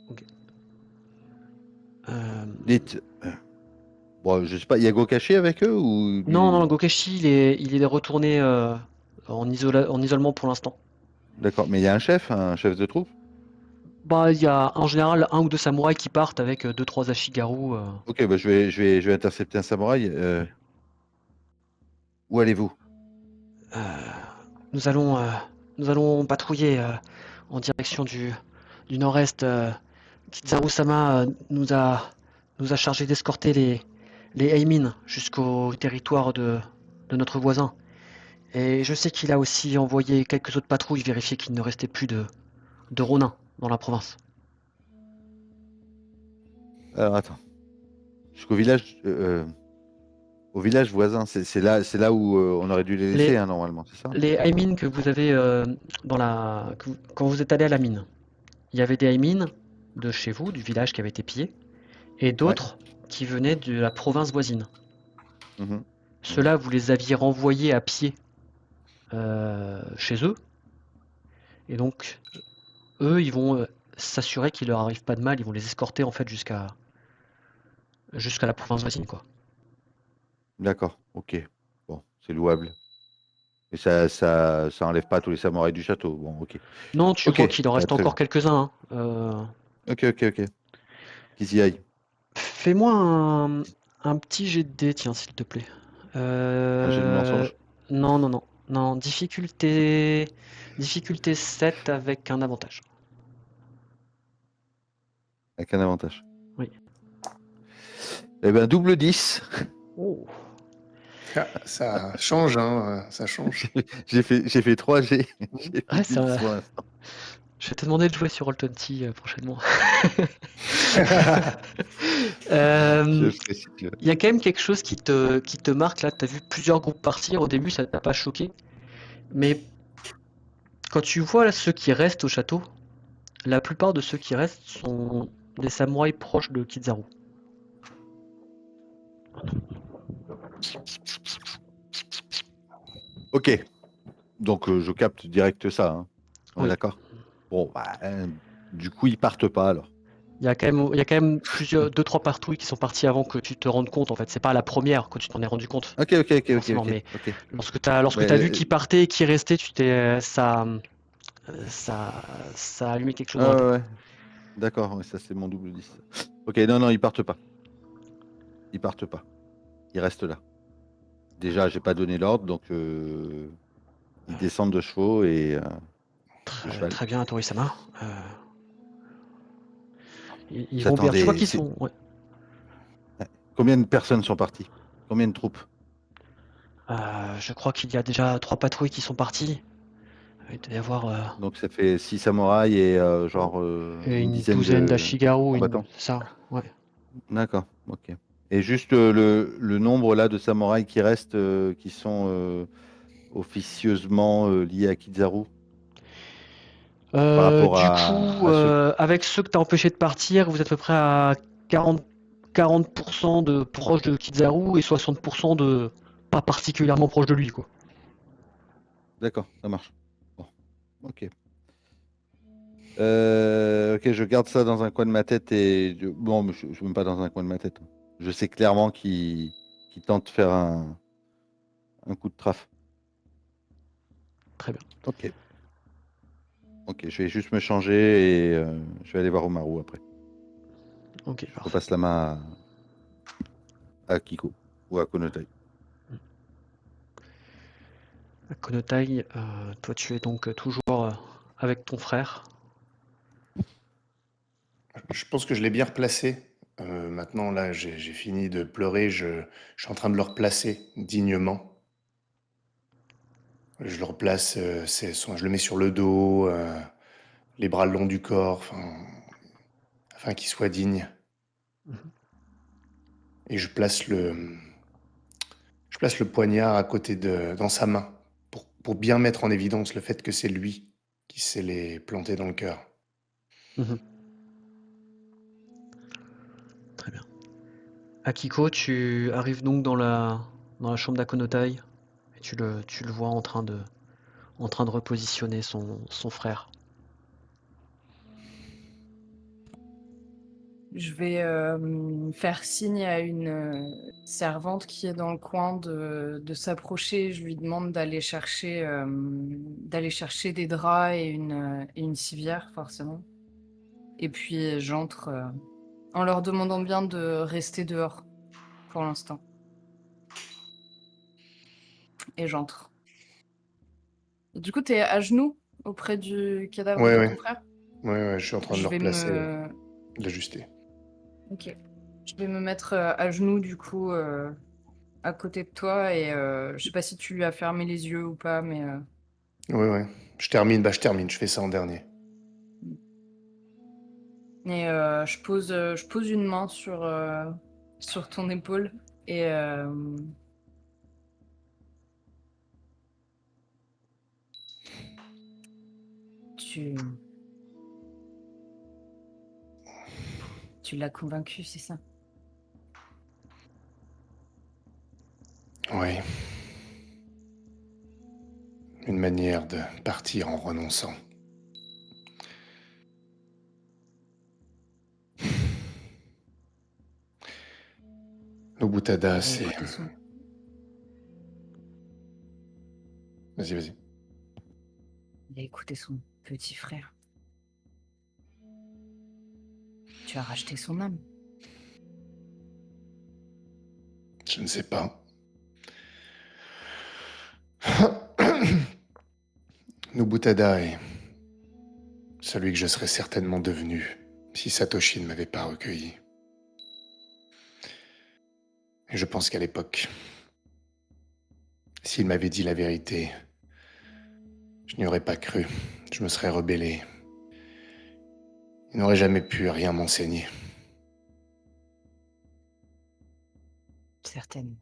Ok. Euh, Dites, bon, je sais pas, il y a Gokashi avec eux ou Non, non, Gokeshi, il est retourné en isolement pour l'instant. D'accord, mais il y a un chef de troupe? Bah, il y a en général un ou deux samouraïs qui partent avec deux, trois ashigaru. Ok, bah je vais intercepter un samouraï. Où allez-vous? Euh, nous allons, euh, nous allons patrouiller en direction du nord-est. Kitzaru-sama nous a chargé d'escorter les Heimin jusqu'au territoire de notre voisin. Et je sais qu'il a aussi envoyé quelques autres patrouilles vérifier qu'il ne restait plus de Ronin dans la province. Alors attends, jusqu'au village, au village voisin, c'est là où on aurait dû les laisser Les, hein, normalement, c'est ça? les Heimin que vous avez quand vous êtes allé à la mine, il y avait des Heimin de chez vous, du village qui avait été pillé, et Ouais. d'autres qui venaient de la province voisine. Mhm. Ceux-là, vous les aviez renvoyés à pied chez eux. Et donc, eux, ils vont s'assurer qu'il leur arrive pas de mal. Ils vont les escorter en fait jusqu'à la province voisine, quoi. D'accord, ok. Bon, c'est louable. Et ça enlève pas tous les samouraïs du château. Bon, ok. Non, tu Ok, vois qu'il en bah, reste très encore bien. quelques-uns, hein. Ok. Qu'ils y aillent. Fais-moi un petit jet de dés, tiens, s'il te plaît. Un jet de mensonge Non. Difficulté 7 avec un avantage. avec un avantage. Oui. Eh ben, double 10. Oh. Ah, ça change, hein, ça change. J'ai fait 3 G. J'ai fait Ouais, 10 pour l'instant. je vais te demander de jouer sur Roll20 prochainement. Je Euh, ferai si tu veux. Il y a quand même quelque chose qui te marque là. Tu as vu plusieurs groupes partir. Au début, ça t'a pas choqué. Mais quand tu vois là, ceux qui restent au château, la plupart de ceux qui restent sont des samouraïs proches de Kizaru. Ok. Donc, je capte direct ça, hein. On est Oui. d'accord? Bon, bah, du coup, ils partent pas alors. Il y a quand même plusieurs, deux, trois partouilles qui sont partis avant que tu te rendes compte. En fait, c'est pas à la première que tu t'en es rendu compte, forcément. Mais Ok. lorsque t'as vu Mais, qui partait et qui restait, ça a allumé quelque chose dans la ah tête. ouais. D'accord, ouais, ça c'est mon double 10. Ok, non, ils partent pas. Ils partent pas. Ils restent là. Déjà, j'ai pas donné l'ordre, donc ils descendent de chevaux et de Très, cheval. très bien, Tori-sama. Ils vont bien. Tu vois J'attendais. qu'ils sont. Ouais. Combien de personnes sont parties? Combien de troupes? Je crois qu'il y a déjà 3 patrouilles qui sont parties. Il doit y avoir Donc ça fait 6 samouraïs et genre une une dizaine douzaine de d'Ashigaru, combattants. ça. Ouais. D'accord, ok. Et juste le nombre là de samouraïs qui restent, qui sont officieusement liés à Kizaru par rapport Du coup, à ceux qui. avec ceux que tu as empêchés de partir, vous êtes à peu près à 40% de proches de Kizaru et 60% de pas particulièrement proches de lui, quoi. D'accord, ça marche. Bon, ok. Ok, je garde ça dans un coin de ma tête et bon, mais je ne suis même pas dans un coin de ma tête. Je sais clairement qu'il tente de faire un coup de traf. Très bien. Ok. Ok, je vais juste me changer et je vais aller voir Omaru après. Ok, Je parfait. repasse la main à Kiko ou à Konotai. Konotai, toi tu es donc toujours avec ton frère. Je pense que je l'ai bien replacé. Maintenant, là, j'ai fini de pleurer. Je suis en train de le replacer dignement. Je le replace, je le mets sur le dos, les bras le long du corps, afin qu'il soit digne. Mhm. Et je place le poignard à côté dans sa main, pour bien mettre en évidence le fait que c'est lui qui s'est les planter dans le cœur. Mhm. Très bien. Akiko, tu arrives donc dans la chambre d'Akonotai et tu le vois en train de repositionner son frère. Je vais faire signe à une servante qui est dans le coin de s'approcher. Je lui demande d'aller chercher des draps et une civière, forcément. Et puis j'entre en leur demandant bien de rester dehors pour l'instant. Et j'entre. Et du coup, t'es à genoux auprès du cadavre Ouais, de ouais, ton frère? ouais, je suis en train de Je le vais replacer, me... de l'ajuster. Ok. Je vais me mettre à genoux, du coup, à côté de toi. Et je sais pas si tu lui as fermé les yeux ou pas, mais... Ouais, ouais. Je termine, je fais ça en dernier. Et je pose une main sur ton épaule. Et tu... Tu l'as convaincu, c'est ça? une manière de partir en renonçant. Nobutada, Il a c'est... écouté son... Vas-y, vas-y. Il a écouté son petit frère. Tu as racheté son âme. Je ne sais pas. Nobutada est celui que je serais certainement devenu si Satoshi ne m'avait pas recueilli. Et je pense qu'à l'époque, s'il m'avait dit la vérité, je n'y aurais pas cru. Je me serais rebellé. Il n'aurait jamais pu rien m'enseigner. Certainement.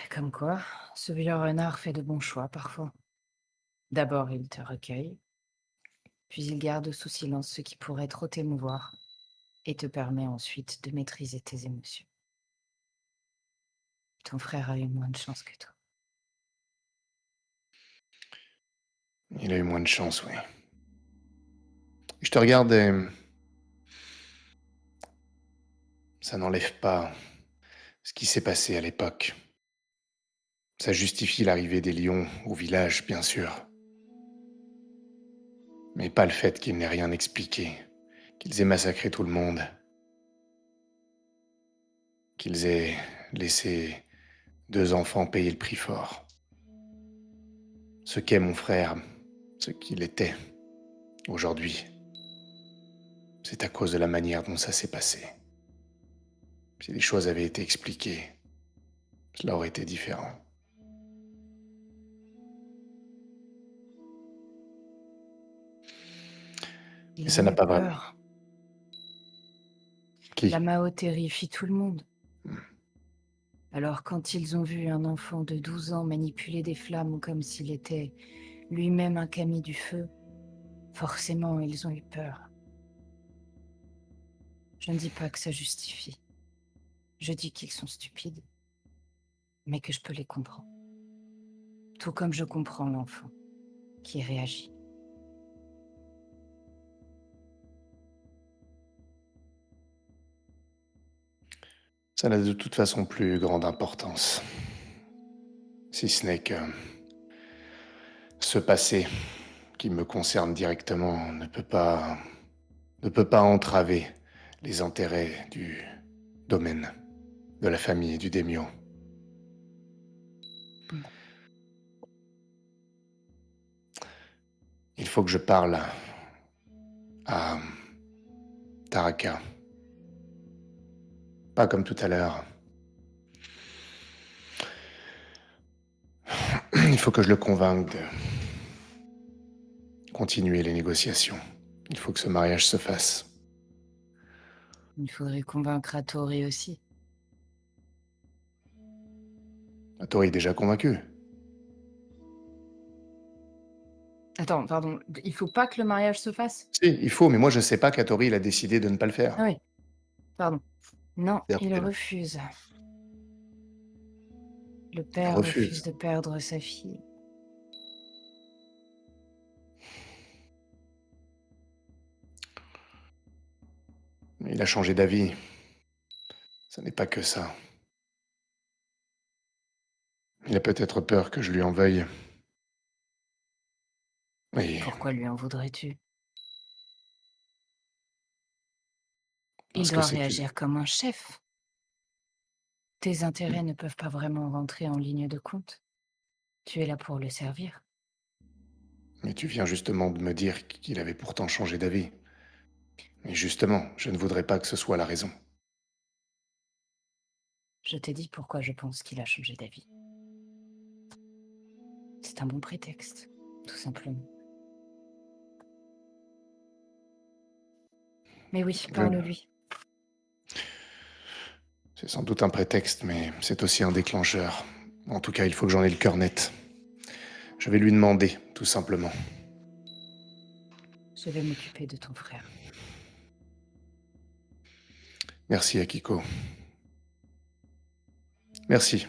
Comme quoi, ce vieux renard fait de bons choix parfois. D'abord, il te recueille, puis il garde sous silence ce qui pourrait trop t'émouvoir et te permet ensuite de maîtriser tes émotions. Ton frère a eu moins de chance que toi. Il a eu moins de chance, oui. Je te regarde et ça n'enlève pas ce qui s'est passé à l'époque. Ça justifie l'arrivée des lions au village, bien sûr. Mais pas le fait qu'ils n'aient rien expliqué, qu'ils aient massacré tout le monde, qu'ils aient laissé 2 enfants payer le prix fort. Ce qu'est mon frère, ce qu'il était aujourd'hui, c'est à cause de la manière dont ça s'est passé. Si les choses avaient été expliquées, cela aurait été différent. Et Ils ça ont n'a eu pas vraiment... peur. Qui? La Mao terrifie tout le monde. Hmm. Alors quand ils ont vu un enfant de 12 ans manipuler des flammes comme s'il était lui-même un kami du feu, forcément ils ont eu peur. Je ne dis pas que ça justifie. Je dis qu'ils sont stupides, mais que je peux les comprendre. Tout comme je comprends l'enfant qui réagit. Ça n'a de toute façon plus grande importance. Si ce n'est que ce passé qui me concerne directement ne peut pas entraver les intérêts du domaine, de la famille et du daimyo. Mm. Il faut que je parle à Taraka. Pas comme tout à l'heure. Il faut que je le convainque de continuer les négociations. Il faut que ce mariage se fasse. Il faudrait convaincre Hattori aussi. Tori est déjà convaincu. Attends, pardon, il faut pas que le mariage se fasse? Si, il faut, mais moi je sais pas qu'Atori il a décidé de ne pas le faire. Ah oui, pardon. Non, il Certes, refuse. Le Il père refuse refuse. de perdre sa fille. Mais il a changé d'avis. Ça n'est pas que ça. Il a peut-être peur que je lui en veuille. Oui, Pourquoi lui en voudrais-tu? Il parce que doit c'est une... réagir comme un chef. Tes intérêts ne peuvent pas vraiment rentrer en ligne de compte. Tu es là pour le servir. Mais tu viens justement de me dire qu'il avait pourtant changé d'avis. Et justement, je ne voudrais pas que ce soit la raison. Je t'ai dit pourquoi je pense qu'il a changé d'avis. C'est un bon prétexte, tout simplement. Mais oui, parle-lui. C'est sans doute un prétexte, mais c'est aussi un déclencheur. En tout cas, il faut que j'en ai le cœur net. Je vais lui demander, tout simplement. Je vais m'occuper de ton frère. Merci, Akiko. Merci.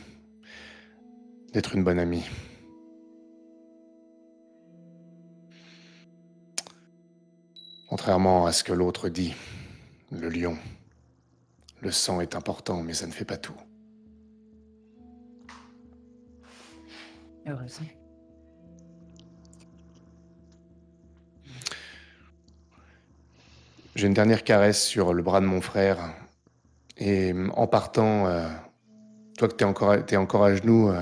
d'être une bonne amie. Contrairement à ce que l'autre dit, le lion, le sang est important, mais ça ne fait pas tout. Heureusement. J'ai une dernière caresse sur le bras de mon frère. Et en partant, toi que t'es encore à genoux,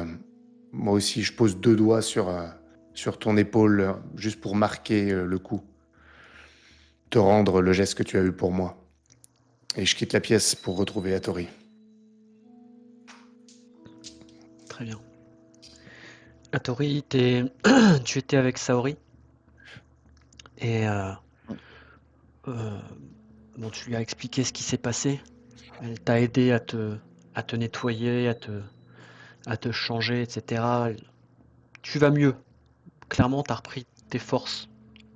moi aussi je pose 2 doigts sur ton épaule, juste pour marquer le coup. Te rendre le geste que tu as eu pour moi. Et je quitte la pièce pour retrouver Hattori. Très bien. Hattori, tu étais avec Saori et euh, bon, tu lui as expliqué ce qui s'est passé. Elle t'a aidé à te nettoyer, à te changer, etc. Tu vas mieux. Clairement, tu as repris tes forces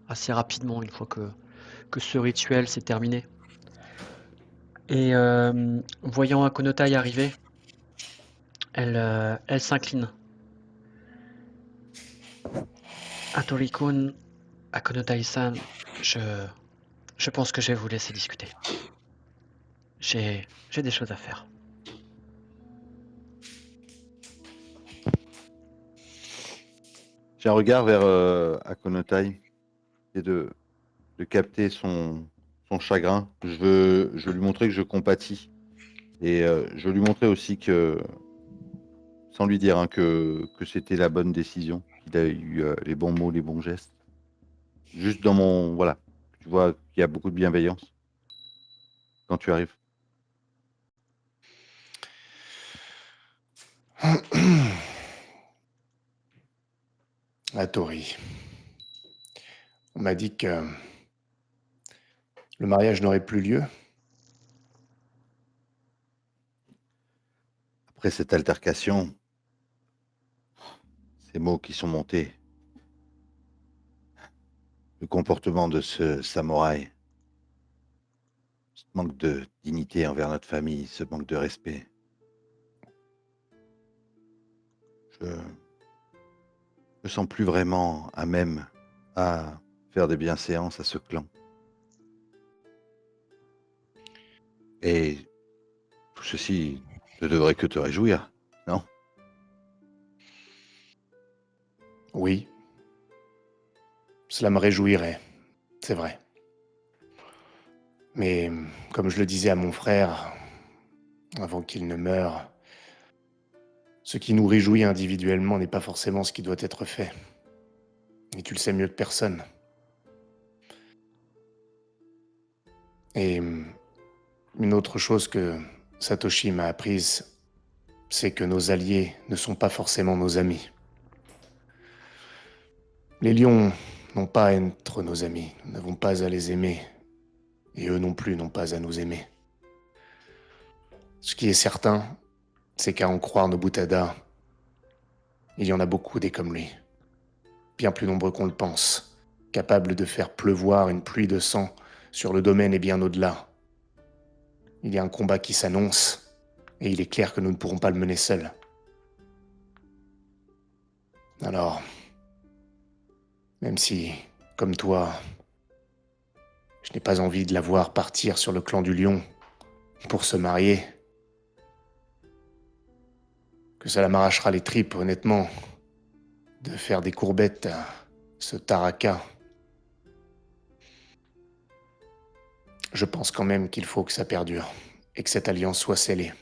assez rapidement une fois que ce rituel s'est terminé. Et voyant Akonotai arriver, elle s'incline. Hattori-kun, Akonotai-san, je pense que je vais vous laisser discuter. J'ai des choses à faire. J'ai un regard vers Akonotai et de capter son chagrin. Je veux lui montrer que je compatis. Et je veux lui montrer aussi que, sans lui dire hein, que c'était la bonne décision, qu'il a eu les bons mots, les bons gestes. Juste dans mon... Voilà. Tu vois qu'il y a beaucoup de bienveillance quand tu arrives. Hattori. On m'a dit que le mariage n'aurait plus lieu. Après cette altercation, ces mots qui sont montés, le comportement de ce samouraï, ce manque de dignité envers notre famille, ce manque de respect, je me sens plus vraiment à même à faire des bienséances à ce clan. Et tout ceci ne devrait que te réjouir, non? Oui, cela me réjouirait, c'est vrai. Mais comme je le disais à mon frère, avant qu'il ne meure, ce qui nous réjouit individuellement n'est pas forcément ce qui doit être fait. Et tu le sais mieux que personne. Et une autre chose que Satoshi m'a apprise, c'est que nos alliés ne sont pas forcément nos amis. Les lions n'ont pas à être nos amis, nous n'avons pas à les aimer, et eux non plus n'ont pas à nous aimer. Ce qui est certain, c'est qu'à en croire Nobutada, il y en a beaucoup des comme lui, bien plus nombreux qu'on le pense, capables de faire pleuvoir une pluie de sang sur le domaine et bien au-delà. Il y a un combat qui s'annonce, et il est clair que nous ne pourrons pas le mener seuls. Alors, même si, comme toi, je n'ai pas envie de la voir partir sur le clan du lion pour se marier, que ça la m'arrachera les tripes, honnêtement, de faire des courbettes à ce Taraka. Je pense quand même qu'il faut que ça perdure et que cette alliance soit scellée.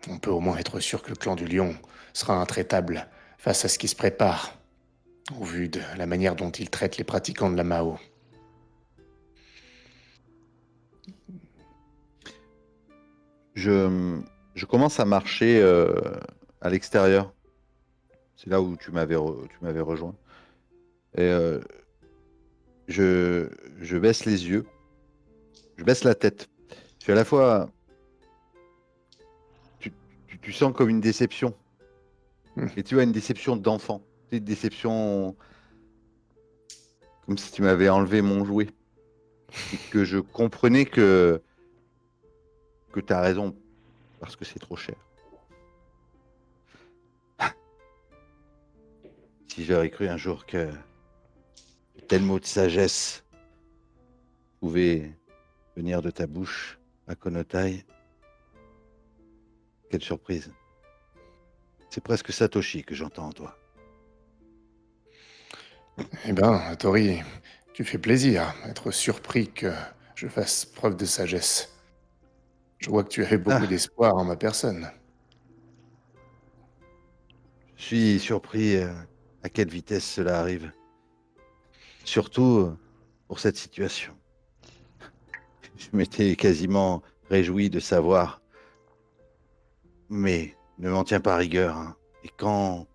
On peut au moins être sûr que le clan du lion sera intraitable face à ce qui se prépare, au vu de la manière dont il traite les pratiquants de la Mao. Je commence à marcher à l'extérieur. C'est là où tu m'avais rejoint. Et je baisse les yeux, je baisse la tête. Je suis à la fois, tu sens comme une déception. Et tu vois, une déception d'enfant. C'est une déception comme si tu m'avais enlevé mon jouet. Et que je comprenais que tu as raison, parce que c'est trop cher. Si j'aurais cru un jour que de tels mots de sagesse pouvaient venir de ta bouche, Akonotai, quelle surprise. C'est presque Satoshi que j'entends en toi. Eh ben, Tori, tu fais plaisir, être surpris que je fasse preuve de sagesse. Je vois que tu avais beaucoup Ah, d'espoir en ma personne. je suis surpris à quelle vitesse cela arrive. Surtout pour cette situation. Je m'étais quasiment réjoui de savoir, mais ne m'en tiens pas rigueur, hein. Et quand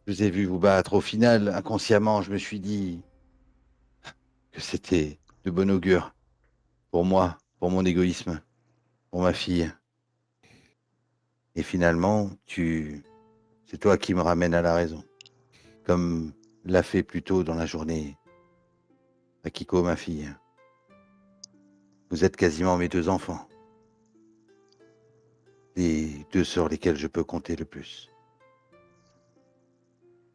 je vous ai vu vous battre, au final, inconsciemment, je me suis dit que c'était de bon augure pour moi, pour mon égoïsme, pour ma fille. Et finalement, c'est toi qui me ramènes à la raison, comme l'a fait plus tôt dans la journée Akiko, ma fille. Vous êtes quasiment mes deux enfants, les deux sur lesquels je peux compter le plus.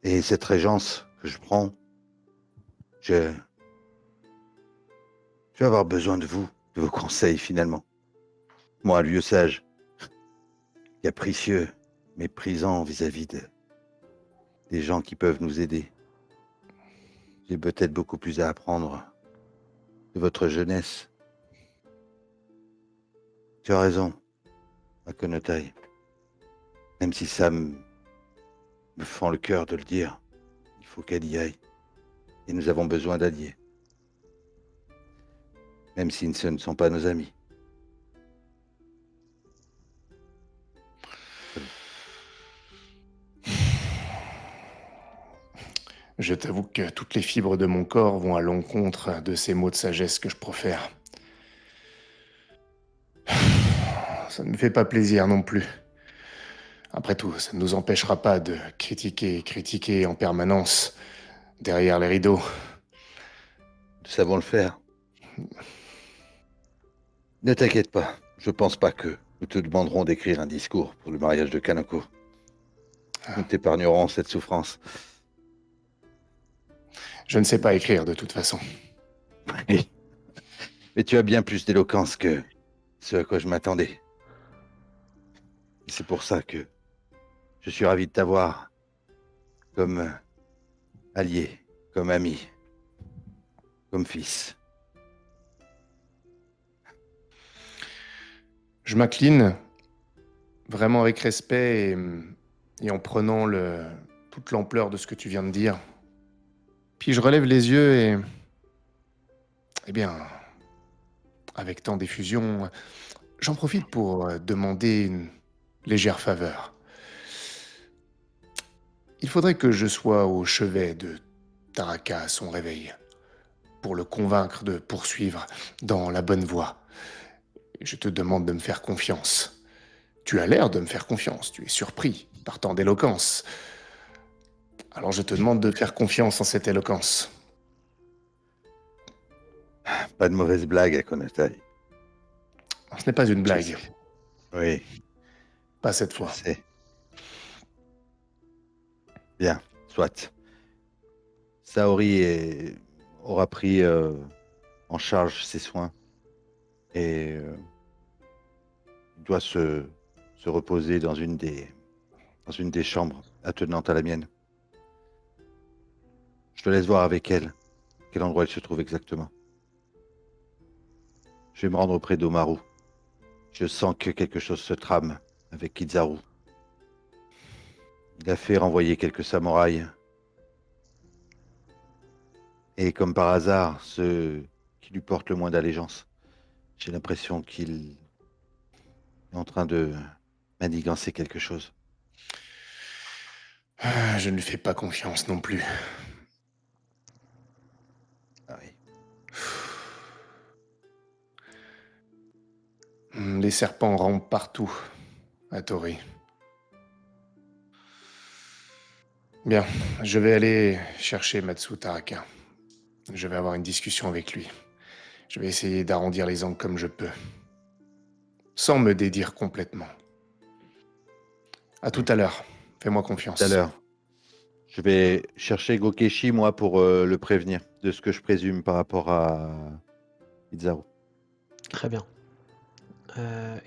Et cette régence que je prends, je, je vais avoir besoin de vous, de vos conseils finalement. Moi, lieu sage, capricieux, méprisant vis-à-vis des gens qui peuvent nous aider. J'ai peut-être beaucoup plus à apprendre de votre jeunesse. Tu as raison, Akonotai. Même si ça me fend le cœur de le dire, il faut qu'elle y aille. Et nous avons besoin d'alliés. Même si ce ne sont pas nos amis. Je t'avoue que toutes les fibres de mon corps vont à l'encontre de ces mots de sagesse que je profère. Ça ne me fait pas plaisir non plus. Après tout, ça ne nous empêchera pas de critiquer en permanence derrière les rideaux. Nous savons le faire. Ne t'inquiète pas, je pense pas que nous te demanderons d'écrire un discours pour le mariage de Kanako. Nous t'épargnerons cette souffrance. Je ne sais pas écrire de toute façon. Mais tu as bien plus d'éloquence que ce à quoi je m'attendais. Et c'est pour ça que je suis ravi de t'avoir comme allié, comme ami, comme fils. Je m'incline vraiment avec respect et en prenant toute l'ampleur de ce que tu viens de dire. Puis je relève les yeux et, eh bien, avec tant d'effusion, j'en profite pour demander une légère faveur. Il faudrait que je sois au chevet de Taraka à son réveil, pour le convaincre de poursuivre dans la bonne voie. Et je te demande de me faire confiance. Tu as l'air de me faire confiance, tu es surpris par tant d'éloquence. Alors je te demande de faire confiance en cette éloquence. Pas de mauvaise blague à Konotai. Ce n'est pas une Je blague, sais. Oui, pas cette je fois. sais. Bien, soit. Saori aura pris en charge ses soins et il doit se reposer dans une des chambres attenantes à la mienne. Je te laisse voir avec elle quel endroit elle se trouve exactement. Je vais me rendre auprès d'Omaru. Je sens que quelque chose se trame avec Kizaru. Il a fait renvoyer quelques samouraïs. Et comme par hasard, ceux qui lui portent le moins d'allégeance. J'ai l'impression qu'il est en train de manigancer quelque chose. Je ne lui fais pas confiance non plus. Ah oui. Les serpents rampent partout, à Tori. Bien, je vais aller chercher Matsu Taraka. Je vais avoir une discussion avec lui. Je vais essayer d'arrondir les angles comme je peux, sans me dédire complètement. À tout à l'heure. Fais-moi Tout à confiance. l'heure. Je vais chercher Gokeshi, moi, pour le prévenir de ce que je présume par rapport à Izaru. Très bien.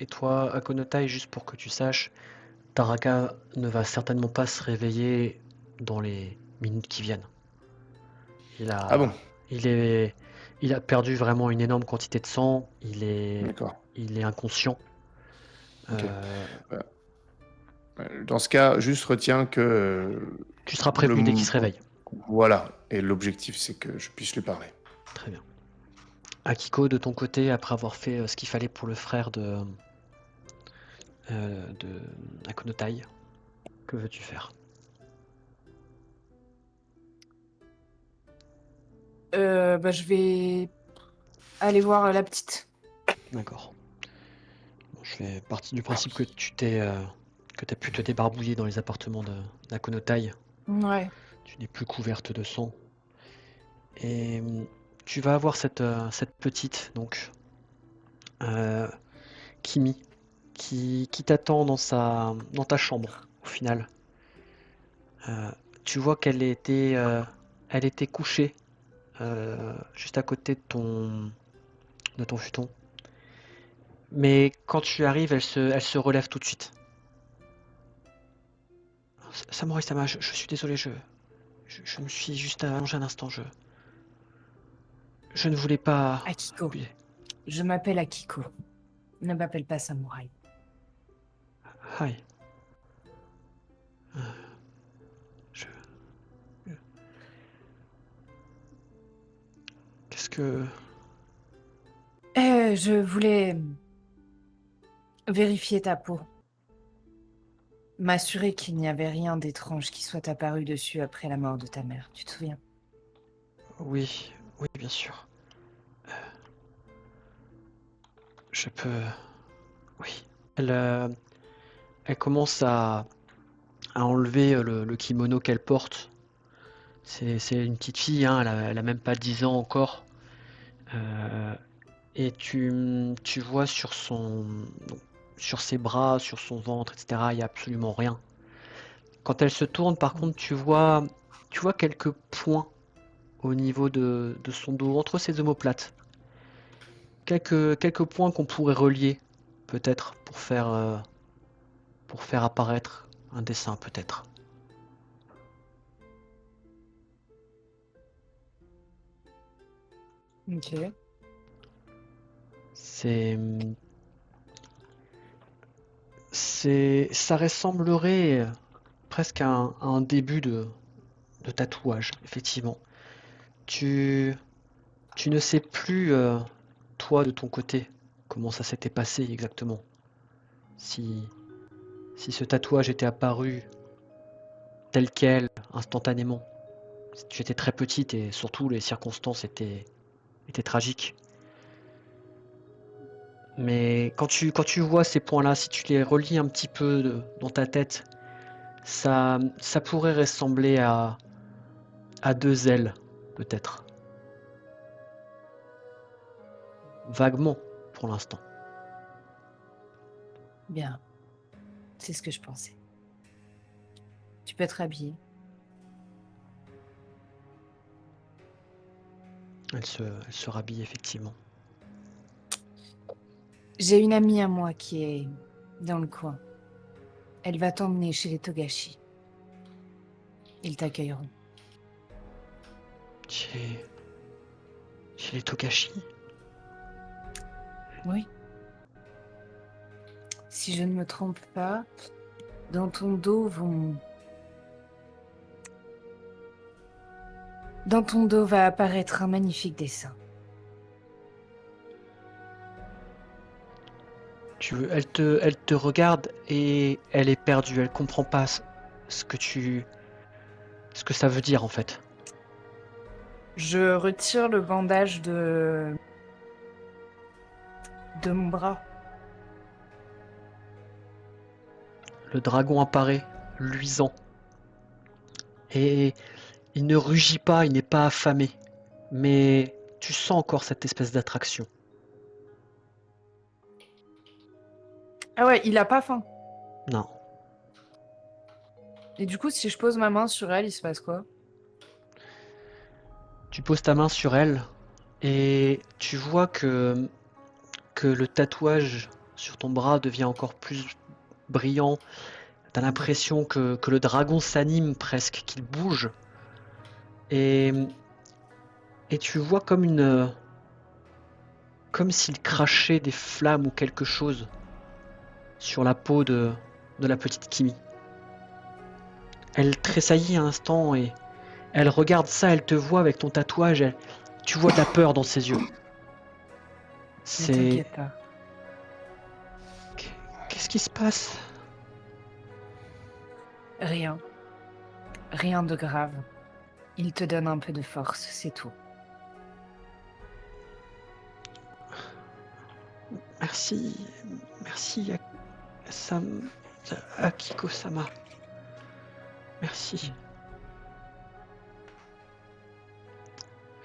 Et toi, Akonotai, juste pour que tu saches, Taraka ne va certainement pas se réveiller dans les minutes qui viennent. Il Ah bon, a, il a perdu vraiment une énorme quantité de sang. d'accord. Il est inconscient. Ok. Euh, Dans ce cas, juste retiens que Tu seras le prévenu dès qu'il se réveille. voilà. Et l'objectif, c'est que je puisse lui parler. Très bien. Akiko, de ton côté, après avoir fait ce qu'il fallait pour le frère de Akonotai, que veux-tu faire? Je vais aller voir la petite. D'accord. Bon, je fais partie du principe que que t'as pu te débarbouiller dans les appartements d'Akonotai. Ouais. Tu n'es plus couverte de sang. Et tu vas avoir cette petite, donc, euh, Kimi, qui t'attend dans ta chambre, au final. Euh, Tu vois elle était couchée juste à côté de ton futon. Mais quand tu arrives, elle se relève tout de suite. Samurai Sama, je suis désolé, je me suis juste allongé un instant, je ne voulais pas Akiko. abuser. Je m'appelle Akiko. Ne m'appelle pas Samouraï. Hi. Je... Qu'est-ce que... Je voulais vérifier ta peau. M'assurer qu'il n'y avait rien d'étrange qui soit apparu dessus après la mort de ta mère. Tu te souviens? Oui, oui, bien sûr. Je peux... Oui. Elle commence à enlever le kimono qu'elle porte. C'est une petite fille, hein, elle a même pas 10 ans encore. Euh, et tu vois sur ses bras, sur son ventre, etc., il n'y a absolument rien. Quand elle se tourne, par contre, tu vois quelques points au niveau de son dos, entre ses omoplates. Quelques points qu'on pourrait relier, peut-être, pour faire apparaître un dessin, peut-être. Ok. C'est, ça ressemblerait presque à un début de tatouage, effectivement. Tu, tu ne sais plus, toi, de ton côté, comment ça s'était passé exactement. Si, si ce tatouage était apparu tel quel, instantanément. Tu étais très petite et surtout les circonstances étaient tragiques. Mais quand tu vois ces points-là, si tu les relis un petit peu dans ta tête, ça pourrait ressembler à deux ailes, peut-être. Vaguement, pour l'instant. Bien. C'est ce que je pensais. Tu peux être habillée. Elle se rhabille effectivement. J'ai une amie à moi qui est dans le coin. Elle va t'emmener chez les Togashi. Ils t'accueilleront. Chez les Togashi. Oui. Si je ne me trompe pas, dans ton dos Dans ton dos va apparaître un magnifique dessin. Elle te regarde et elle est perdue. Elle comprend pas ce que ça veut dire en fait. Je retire le bandage de mon bras. Le dragon apparaît, luisant. Et il ne rugit pas, il n'est pas affamé. Mais tu sens encore cette espèce d'attraction. Ah ouais, il a pas faim. Non. Et du coup, si je pose ma main sur elle, il se passe quoi? Tu poses ta main sur elle et tu vois que le tatouage sur ton bras devient encore plus brillant. T'as l'impression que le dragon s'anime presque, qu'il bouge. Et, et tu vois comme s'il crachait des flammes ou quelque chose sur la peau de la petite Kimi. Elle tressaillit un instant et elle regarde ça, elle te voit avec ton tatouage, tu vois de la peur dans ses yeux. Ne C'est... t'inquiète pas. Qu'est-ce qui se passe? Rien. Rien de grave. Il te donne un peu de force, c'est tout. Merci, merci Akiko-sama. Merci.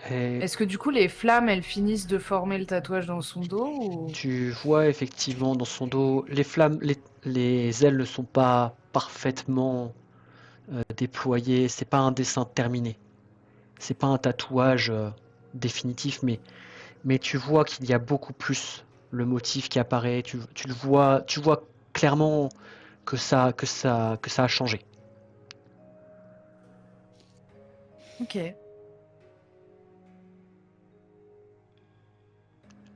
Et Est-ce que du coup, les flammes, elles finissent de former le tatouage dans son dos ou... tu vois effectivement dans son dos, les flammes, les ailes ne sont pas parfaitement déployées, c'est pas un dessin terminé. C'est pas un tatouage définitif, mais tu vois qu'il y a beaucoup plus le motif qui apparaît, tu le vois, tu vois clairement que ça a changé. Ok.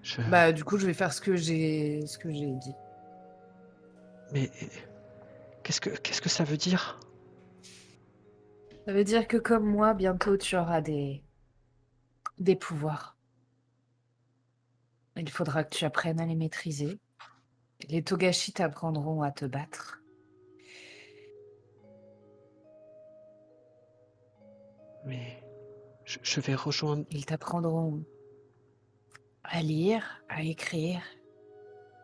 Je- Bah, du coup, je vais faire ce que j'ai dit. Mais qu'est-ce que ça veut dire? Ça veut dire que comme moi, bientôt, tu auras des pouvoirs. Il faudra que tu apprennes à les maîtriser. Les Togashi t'apprendront à te battre. Mais je vais rejoindre. Ils t'apprendront à lire, à écrire,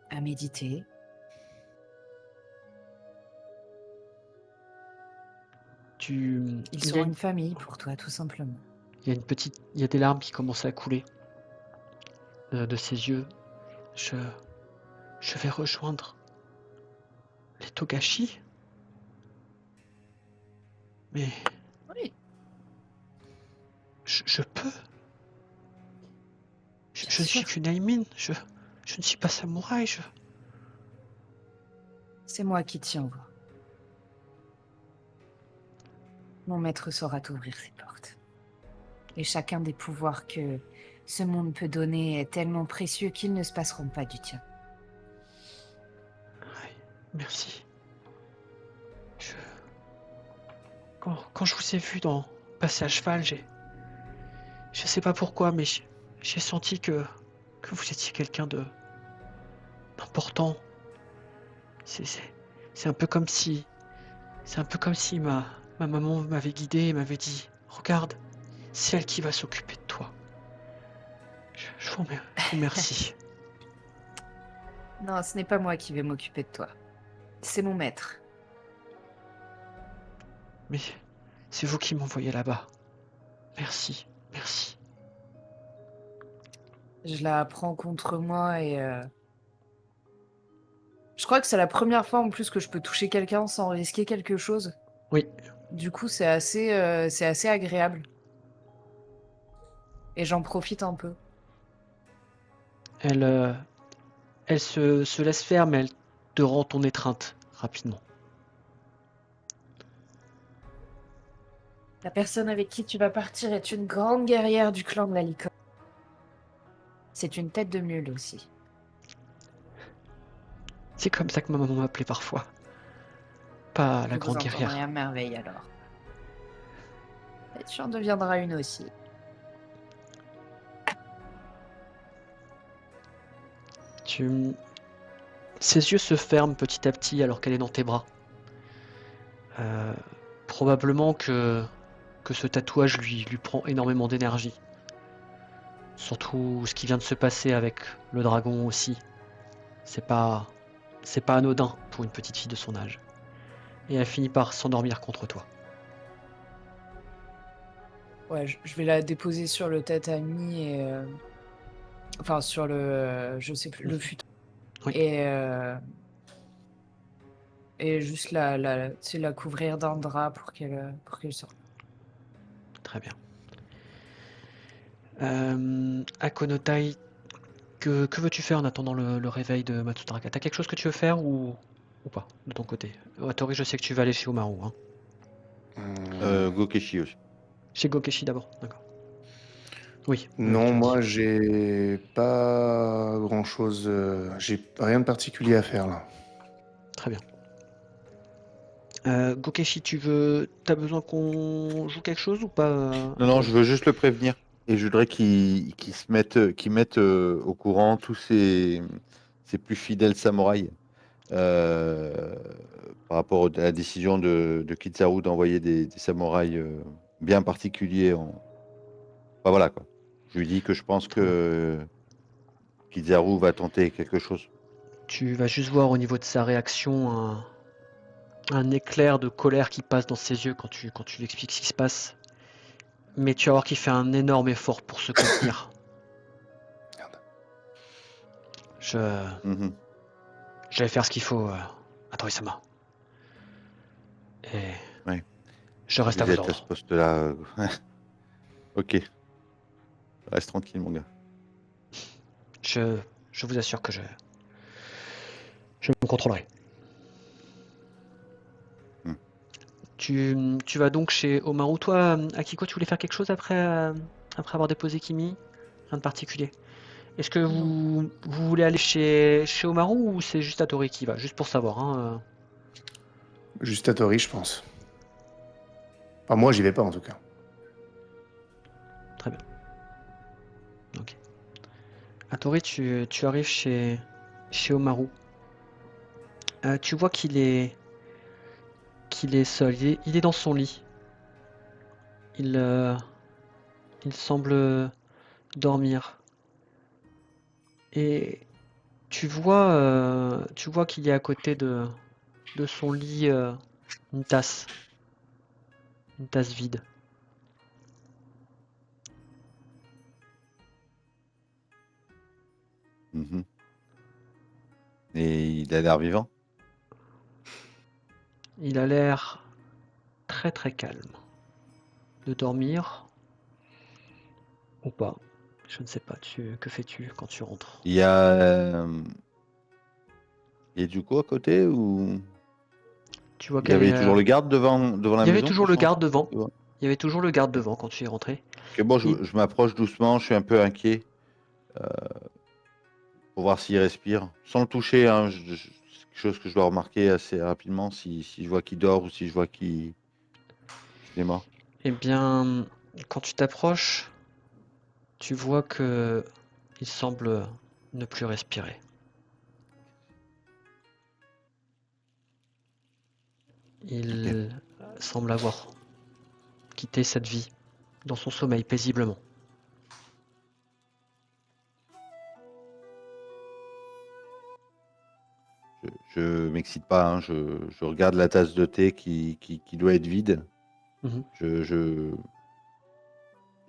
à méditer. Ils Il y a seront une famille pour toi, tout simplement. il y a des larmes qui commencent à couler de ses yeux. Je, je vais rejoindre les Togashi. Mais Oui, je peux. bien Je ne suis sûr. qu'une Aimin. Je ne suis pas samouraï. C'est moi qui t'y envoie. Mon maître saura t'ouvrir ses portes. Et chacun des pouvoirs que ce monde peut donner est tellement précieux qu'ils ne se passeront pas du tien. Ouais, merci. Je... Quand je vous ai vu passer à cheval, je sais pas pourquoi, mais j'ai senti que vous étiez quelqu'un d'important. C'est, c'est, c'est un peu comme si ma maman m'avait guidé et m'avait dit, regarde, c'est elle qui va s'occuper de toi. Je vous remercie. Non, ce n'est pas moi qui vais m'occuper de toi. C'est mon maître. Mais c'est vous qui m'envoyez là-bas. Merci, merci. Je la prends contre moi et je crois que c'est la première fois en plus que je peux toucher quelqu'un sans risquer quelque chose. Oui, Du coup, c'est assez agréable. Et j'en profite un peu. elle, elle se laisse faire, mais elle te rend ton étreinte rapidement. La personne avec qui tu vas partir est une grande guerrière du clan de la licorne. C'est une tête de mule aussi. C'est comme ça que ma maman m'appelait parfois. Pas la Vous vous grande entendrez guerrière. à merveille alors. Et tu en deviendras une aussi. Tu... Ses yeux se ferment petit à petit alors qu'elle est dans tes bras. Euh, Probablement que ce tatouage lui prend énormément d'énergie. Surtout ce qui vient de se passer avec le dragon aussi. C'est pas, c'est pas anodin pour une petite fille de son âge. Et elle finit par s'endormir contre toi. Ouais, je vais la déposer sur le tatami et enfin sur le je sais plus le futon. Oui. Et et juste tu sais, la couvrir d'un drap pour qu'elle sorte. Très bien. Akonotai, que veux-tu faire en attendant le réveil de Matsutaraka? T'as quelque chose que tu veux faire ou pas, de ton côté? Tori, je sais que tu vas aller chez Omaru, hein. Gokeshi aussi. Chez Gokeshi d'abord, d'accord. Oui, Non, tu as dit. moi, j'ai pas grand-chose. J'ai rien de particulier à faire là. Très bien. Gokeshi, t'as besoin qu'on joue quelque chose ou pas, Non, non, Tori? je veux juste le prévenir. Et je voudrais qu'il mette au courant tous ses plus fidèles samouraïs euh, par rapport à la décision de Kizaru d'envoyer des samouraïs bien particuliers. Enfin, voilà quoi. Je lui dis que je pense Très bien. que Kizaru va tenter quelque chose. Tu vas juste voir au niveau de sa réaction un éclair de colère qui passe dans ses yeux quand tu lui expliques ce qui se passe. Mais tu vas voir qu'il fait un énorme effort pour se contenir. Merde. Je, Mhm. je vais faire ce qu'il faut à Tori-sama. Et Ouais. je Si reste à vous vos êtes à ce ordres. poste-là, ok, reste tranquille mon gars. Je, je vous assure que je me contrôlerai. Hmm. Tu vas donc chez Omaru. Toi, Akiko, tu voulais faire quelque chose après avoir déposé Kimi? Rien de particulier. Est-ce que Non. vous voulez aller chez Omaru ou c'est juste Tori qui va? Juste pour savoir, hein. Juste à Tori, je pense. Enfin, moi, j'y vais pas en tout cas. Très bien. Ok. Tori, tu arrives chez Omaru. Tu vois qu'il est seul. Il est dans son lit. Il, euh, il semble dormir. Et tu vois qu'il y a à côté de son lit une tasse vide. Mhm. Et il a l'air vivant. Il a l'air très très calme. De dormir ou pas. Je ne sais pas. Que fais-tu quand tu rentres? Il y a, il y a du coup à côté ou Tu vois il y qu'elle est. avait toujours le garde devant Il la y avait maison quand toujours je le suis rentré? garde devant. Tu vois. Il y avait toujours le garde devant quand tu es rentré. Ok, bon, Il- je m'approche doucement, je suis un peu inquiet pour voir s'il respire, sans le toucher, hein, c'est quelque chose que je dois remarquer assez rapidement si je vois qu'il dort ou si je vois qu'il est mort. Eh bien, quand tu t'approches, tu vois que il semble ne plus respirer. Ok. Il semble avoir quitté cette vie dans son sommeil paisiblement. Je m'excite pas, hein, je regarde la tasse de thé qui doit être vide. Mhm. Je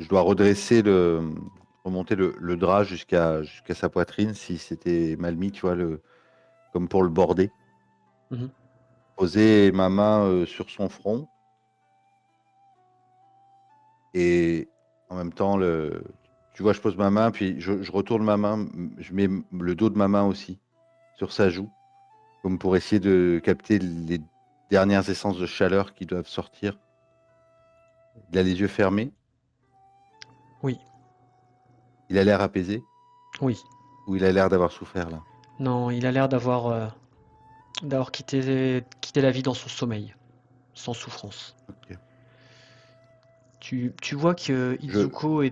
dois remonter le drap jusqu'à sa poitrine si c'était mal mis, tu vois, comme pour le border. Mhm. Poser ma main sur son front et en même temps, tu vois, je pose ma main, puis je retourne ma main, je mets le dos de ma main aussi sur sa joue, comme pour essayer de capter les dernières essences de chaleur qui doivent sortir. Il a les yeux fermés, Oui, il a l'air apaisé, oui. ou il a l'air d'avoir souffert là. Non, il a l'air d'avoir quitté la vie dans son sommeil, sans souffrance. Ok. Tu vois que Je, Izuko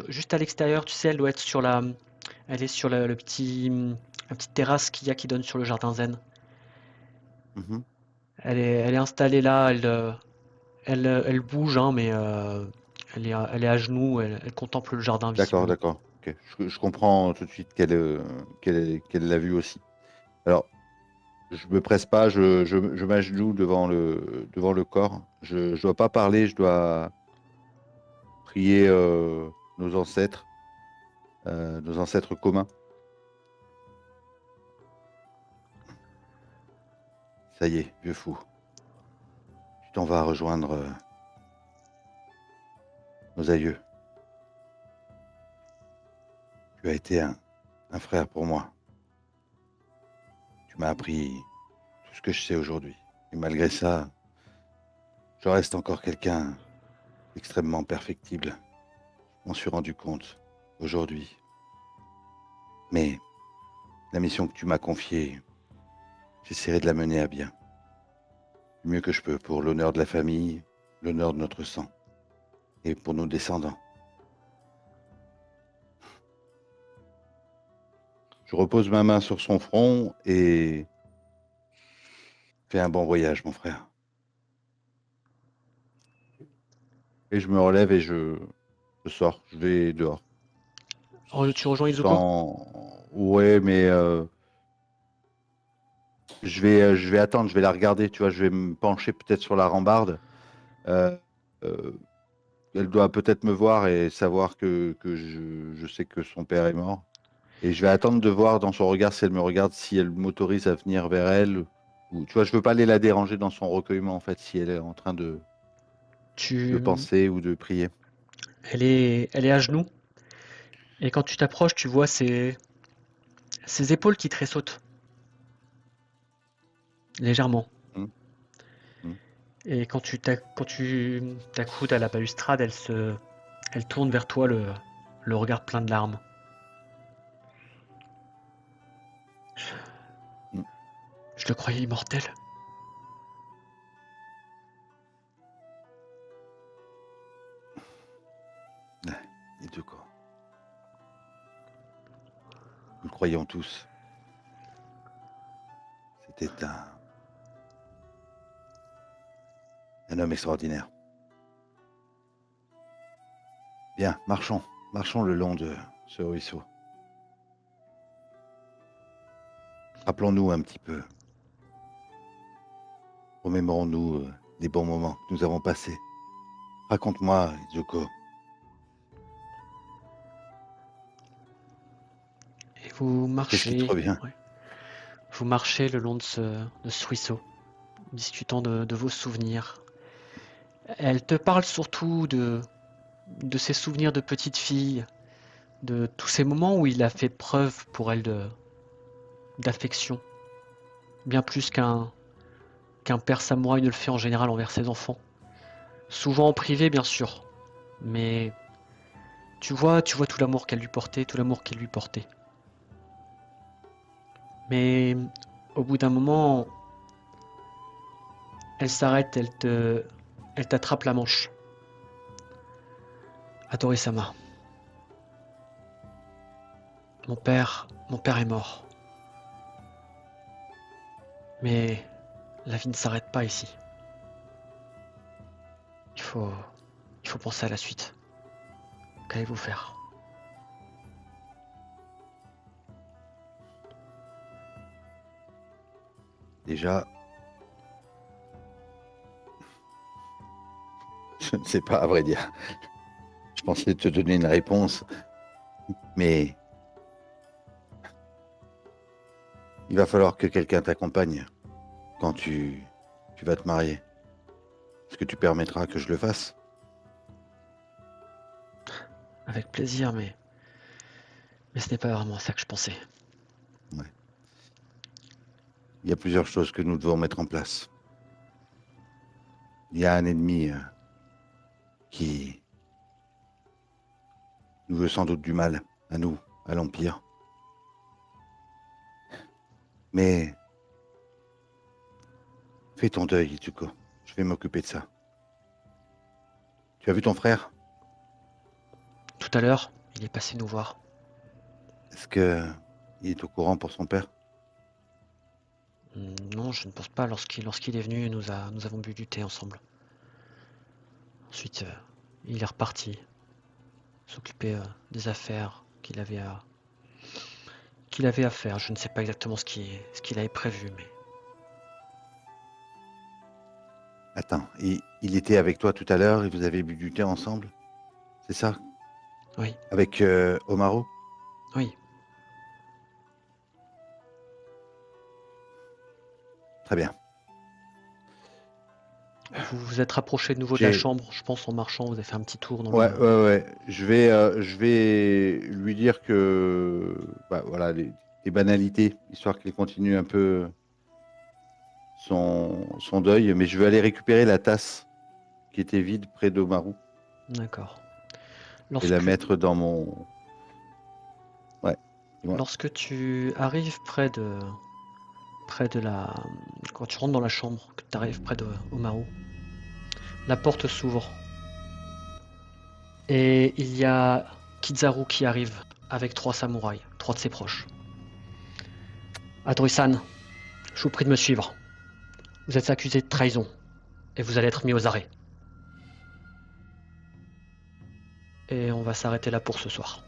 juste à l'extérieur, tu sais, elle doit être elle est sur la petite terrasse qu'il y a qui donne sur le jardin zen. Mhm. Elle est installée là, elle bouge, hein, mais elle est à genoux, elle contemple le jardin D'accord, visiblement. d'accord. Ok. Je comprends tout de suite qu'elle l'a vu aussi. Alors, je me presse pas, je m'agenouille devant le corps. Je dois pas parler, je dois prier nos nos ancêtres communs. Ça y est, vieux fou. Tu t'en vas rejoindre nos aïeux. Tu as été un frère pour moi. Tu m'as appris tout ce que je sais aujourd'hui. Et malgré ça, je reste encore quelqu'un d'extrêmement perfectible. Je m'en suis rendu compte aujourd'hui. Mais la mission que tu m'as confiée, j'essaierai de la mener à bien. Du mieux que je peux pour l'honneur de la famille, l'honneur de notre sang et pour nos descendants. Je repose ma main sur son front et fais un bon voyage, mon frère. Et je me relève et je sors, je vais dehors. Tu rejoins Izuko? Sans... Ouais, mais je vais attendre, je vais la regarder, tu vois, je vais me pencher peut-être sur la rambarde. Euh, euh, Elle doit peut-être me voir et savoir que je sais que son père est mort. Et je vais attendre de voir dans son regard si elle me regarde, si elle m'autorise à venir vers elle. Ou, tu vois, je veux pas aller la déranger dans son recueillement, en fait, si elle est en train de Tu... penser ou de prier. Elle est à genoux, et quand tu t'approches, tu vois ses épaules qui tressautent, légèrement. Hum, hum. Et quand tu t'accoudes à la balustrade, elle tourne vers toi le regard plein de larmes. Mm. Je le croyais immortel. Et de quoi? Nous le croyons tous. C'était un homme extraordinaire. Bien, marchons. Marchons le long de ce ruisseau. Rappelons-nous un petit peu. Remémorons-nous les bons moments que nous avons passés. Raconte-moi, Izuko. Et vous Qu'est-ce qui te marchez, revient? ouais. Vous marchez le long de ce ruisseau, discutant de vos souvenirs. Elle te parle surtout de ses souvenirs de petite fille, de tous ces moments où il a fait preuve pour elle d'affection, bien plus qu'un père samouraï ne le fait en général envers ses enfants. Souvent en privé, bien sûr, mais tu vois tout l'amour qu'elle lui portait, tout l'amour qu'elle lui portait. Mais au bout d'un moment, elle s'arrête, elle t'attrape la manche. Hattori-sama, mon père est mort. Mais la vie ne s'arrête pas ici. Il faut, il faut penser à la suite. Qu'allez-vous faire? Déjà, je ne sais pas, à vrai dire. Je pensais te donner une réponse, mais il va falloir que quelqu'un t'accompagne quand tu vas te marier. Est-ce que tu permettras que je le fasse? Avec plaisir, mais ce n'est pas vraiment ça que je pensais. Ouais. Il y a plusieurs choses que nous devons mettre en place. Il y a un ennemi qui nous veut sans doute du mal, à nous, à l'Empire. Mais fais ton deuil, Itsuko. Je vais m'occuper de ça. Tu as vu ton frère? Tout à l'heure, il est passé nous voir. Est-ce que il est au courant pour son père? Non, je ne pense pas. Lorsqu'il est venu, nous avons bu du thé ensemble. Ensuite, il est reparti, s'occuper des affaires qu'il avait à faire. Je ne sais pas exactement ce qu'il avait prévu, mais Attends, il était avec toi tout à l'heure et vous avez bu du thé ensemble? C'est ça? oui, Avec Omaro? oui. Très bien. vous vous êtes rapproché de nouveau de la J'ai- chambre, je pense en marchant, vous avez fait un petit tour dans Ouais, le... ouais. Je vais lui dire que, bah, voilà, les banalités, histoire qu'il continue un peu son deuil. Mais je vais aller récupérer la tasse qui était vide près d'Omaru D'accord. et la Lorsque, mettre dans mon. Ouais. Dis-moi. lorsque tu arrives près de la... Quand tu rentres dans la chambre, que tu arrives près de Omaru, la porte s'ouvre. Et il y a Kizaru qui arrive avec 3 samouraïs, 3 de ses proches. Adru-san, je vous prie de me suivre. Vous êtes accusé de trahison et vous allez être mis aux arrêts. Et on va s'arrêter là pour ce soir.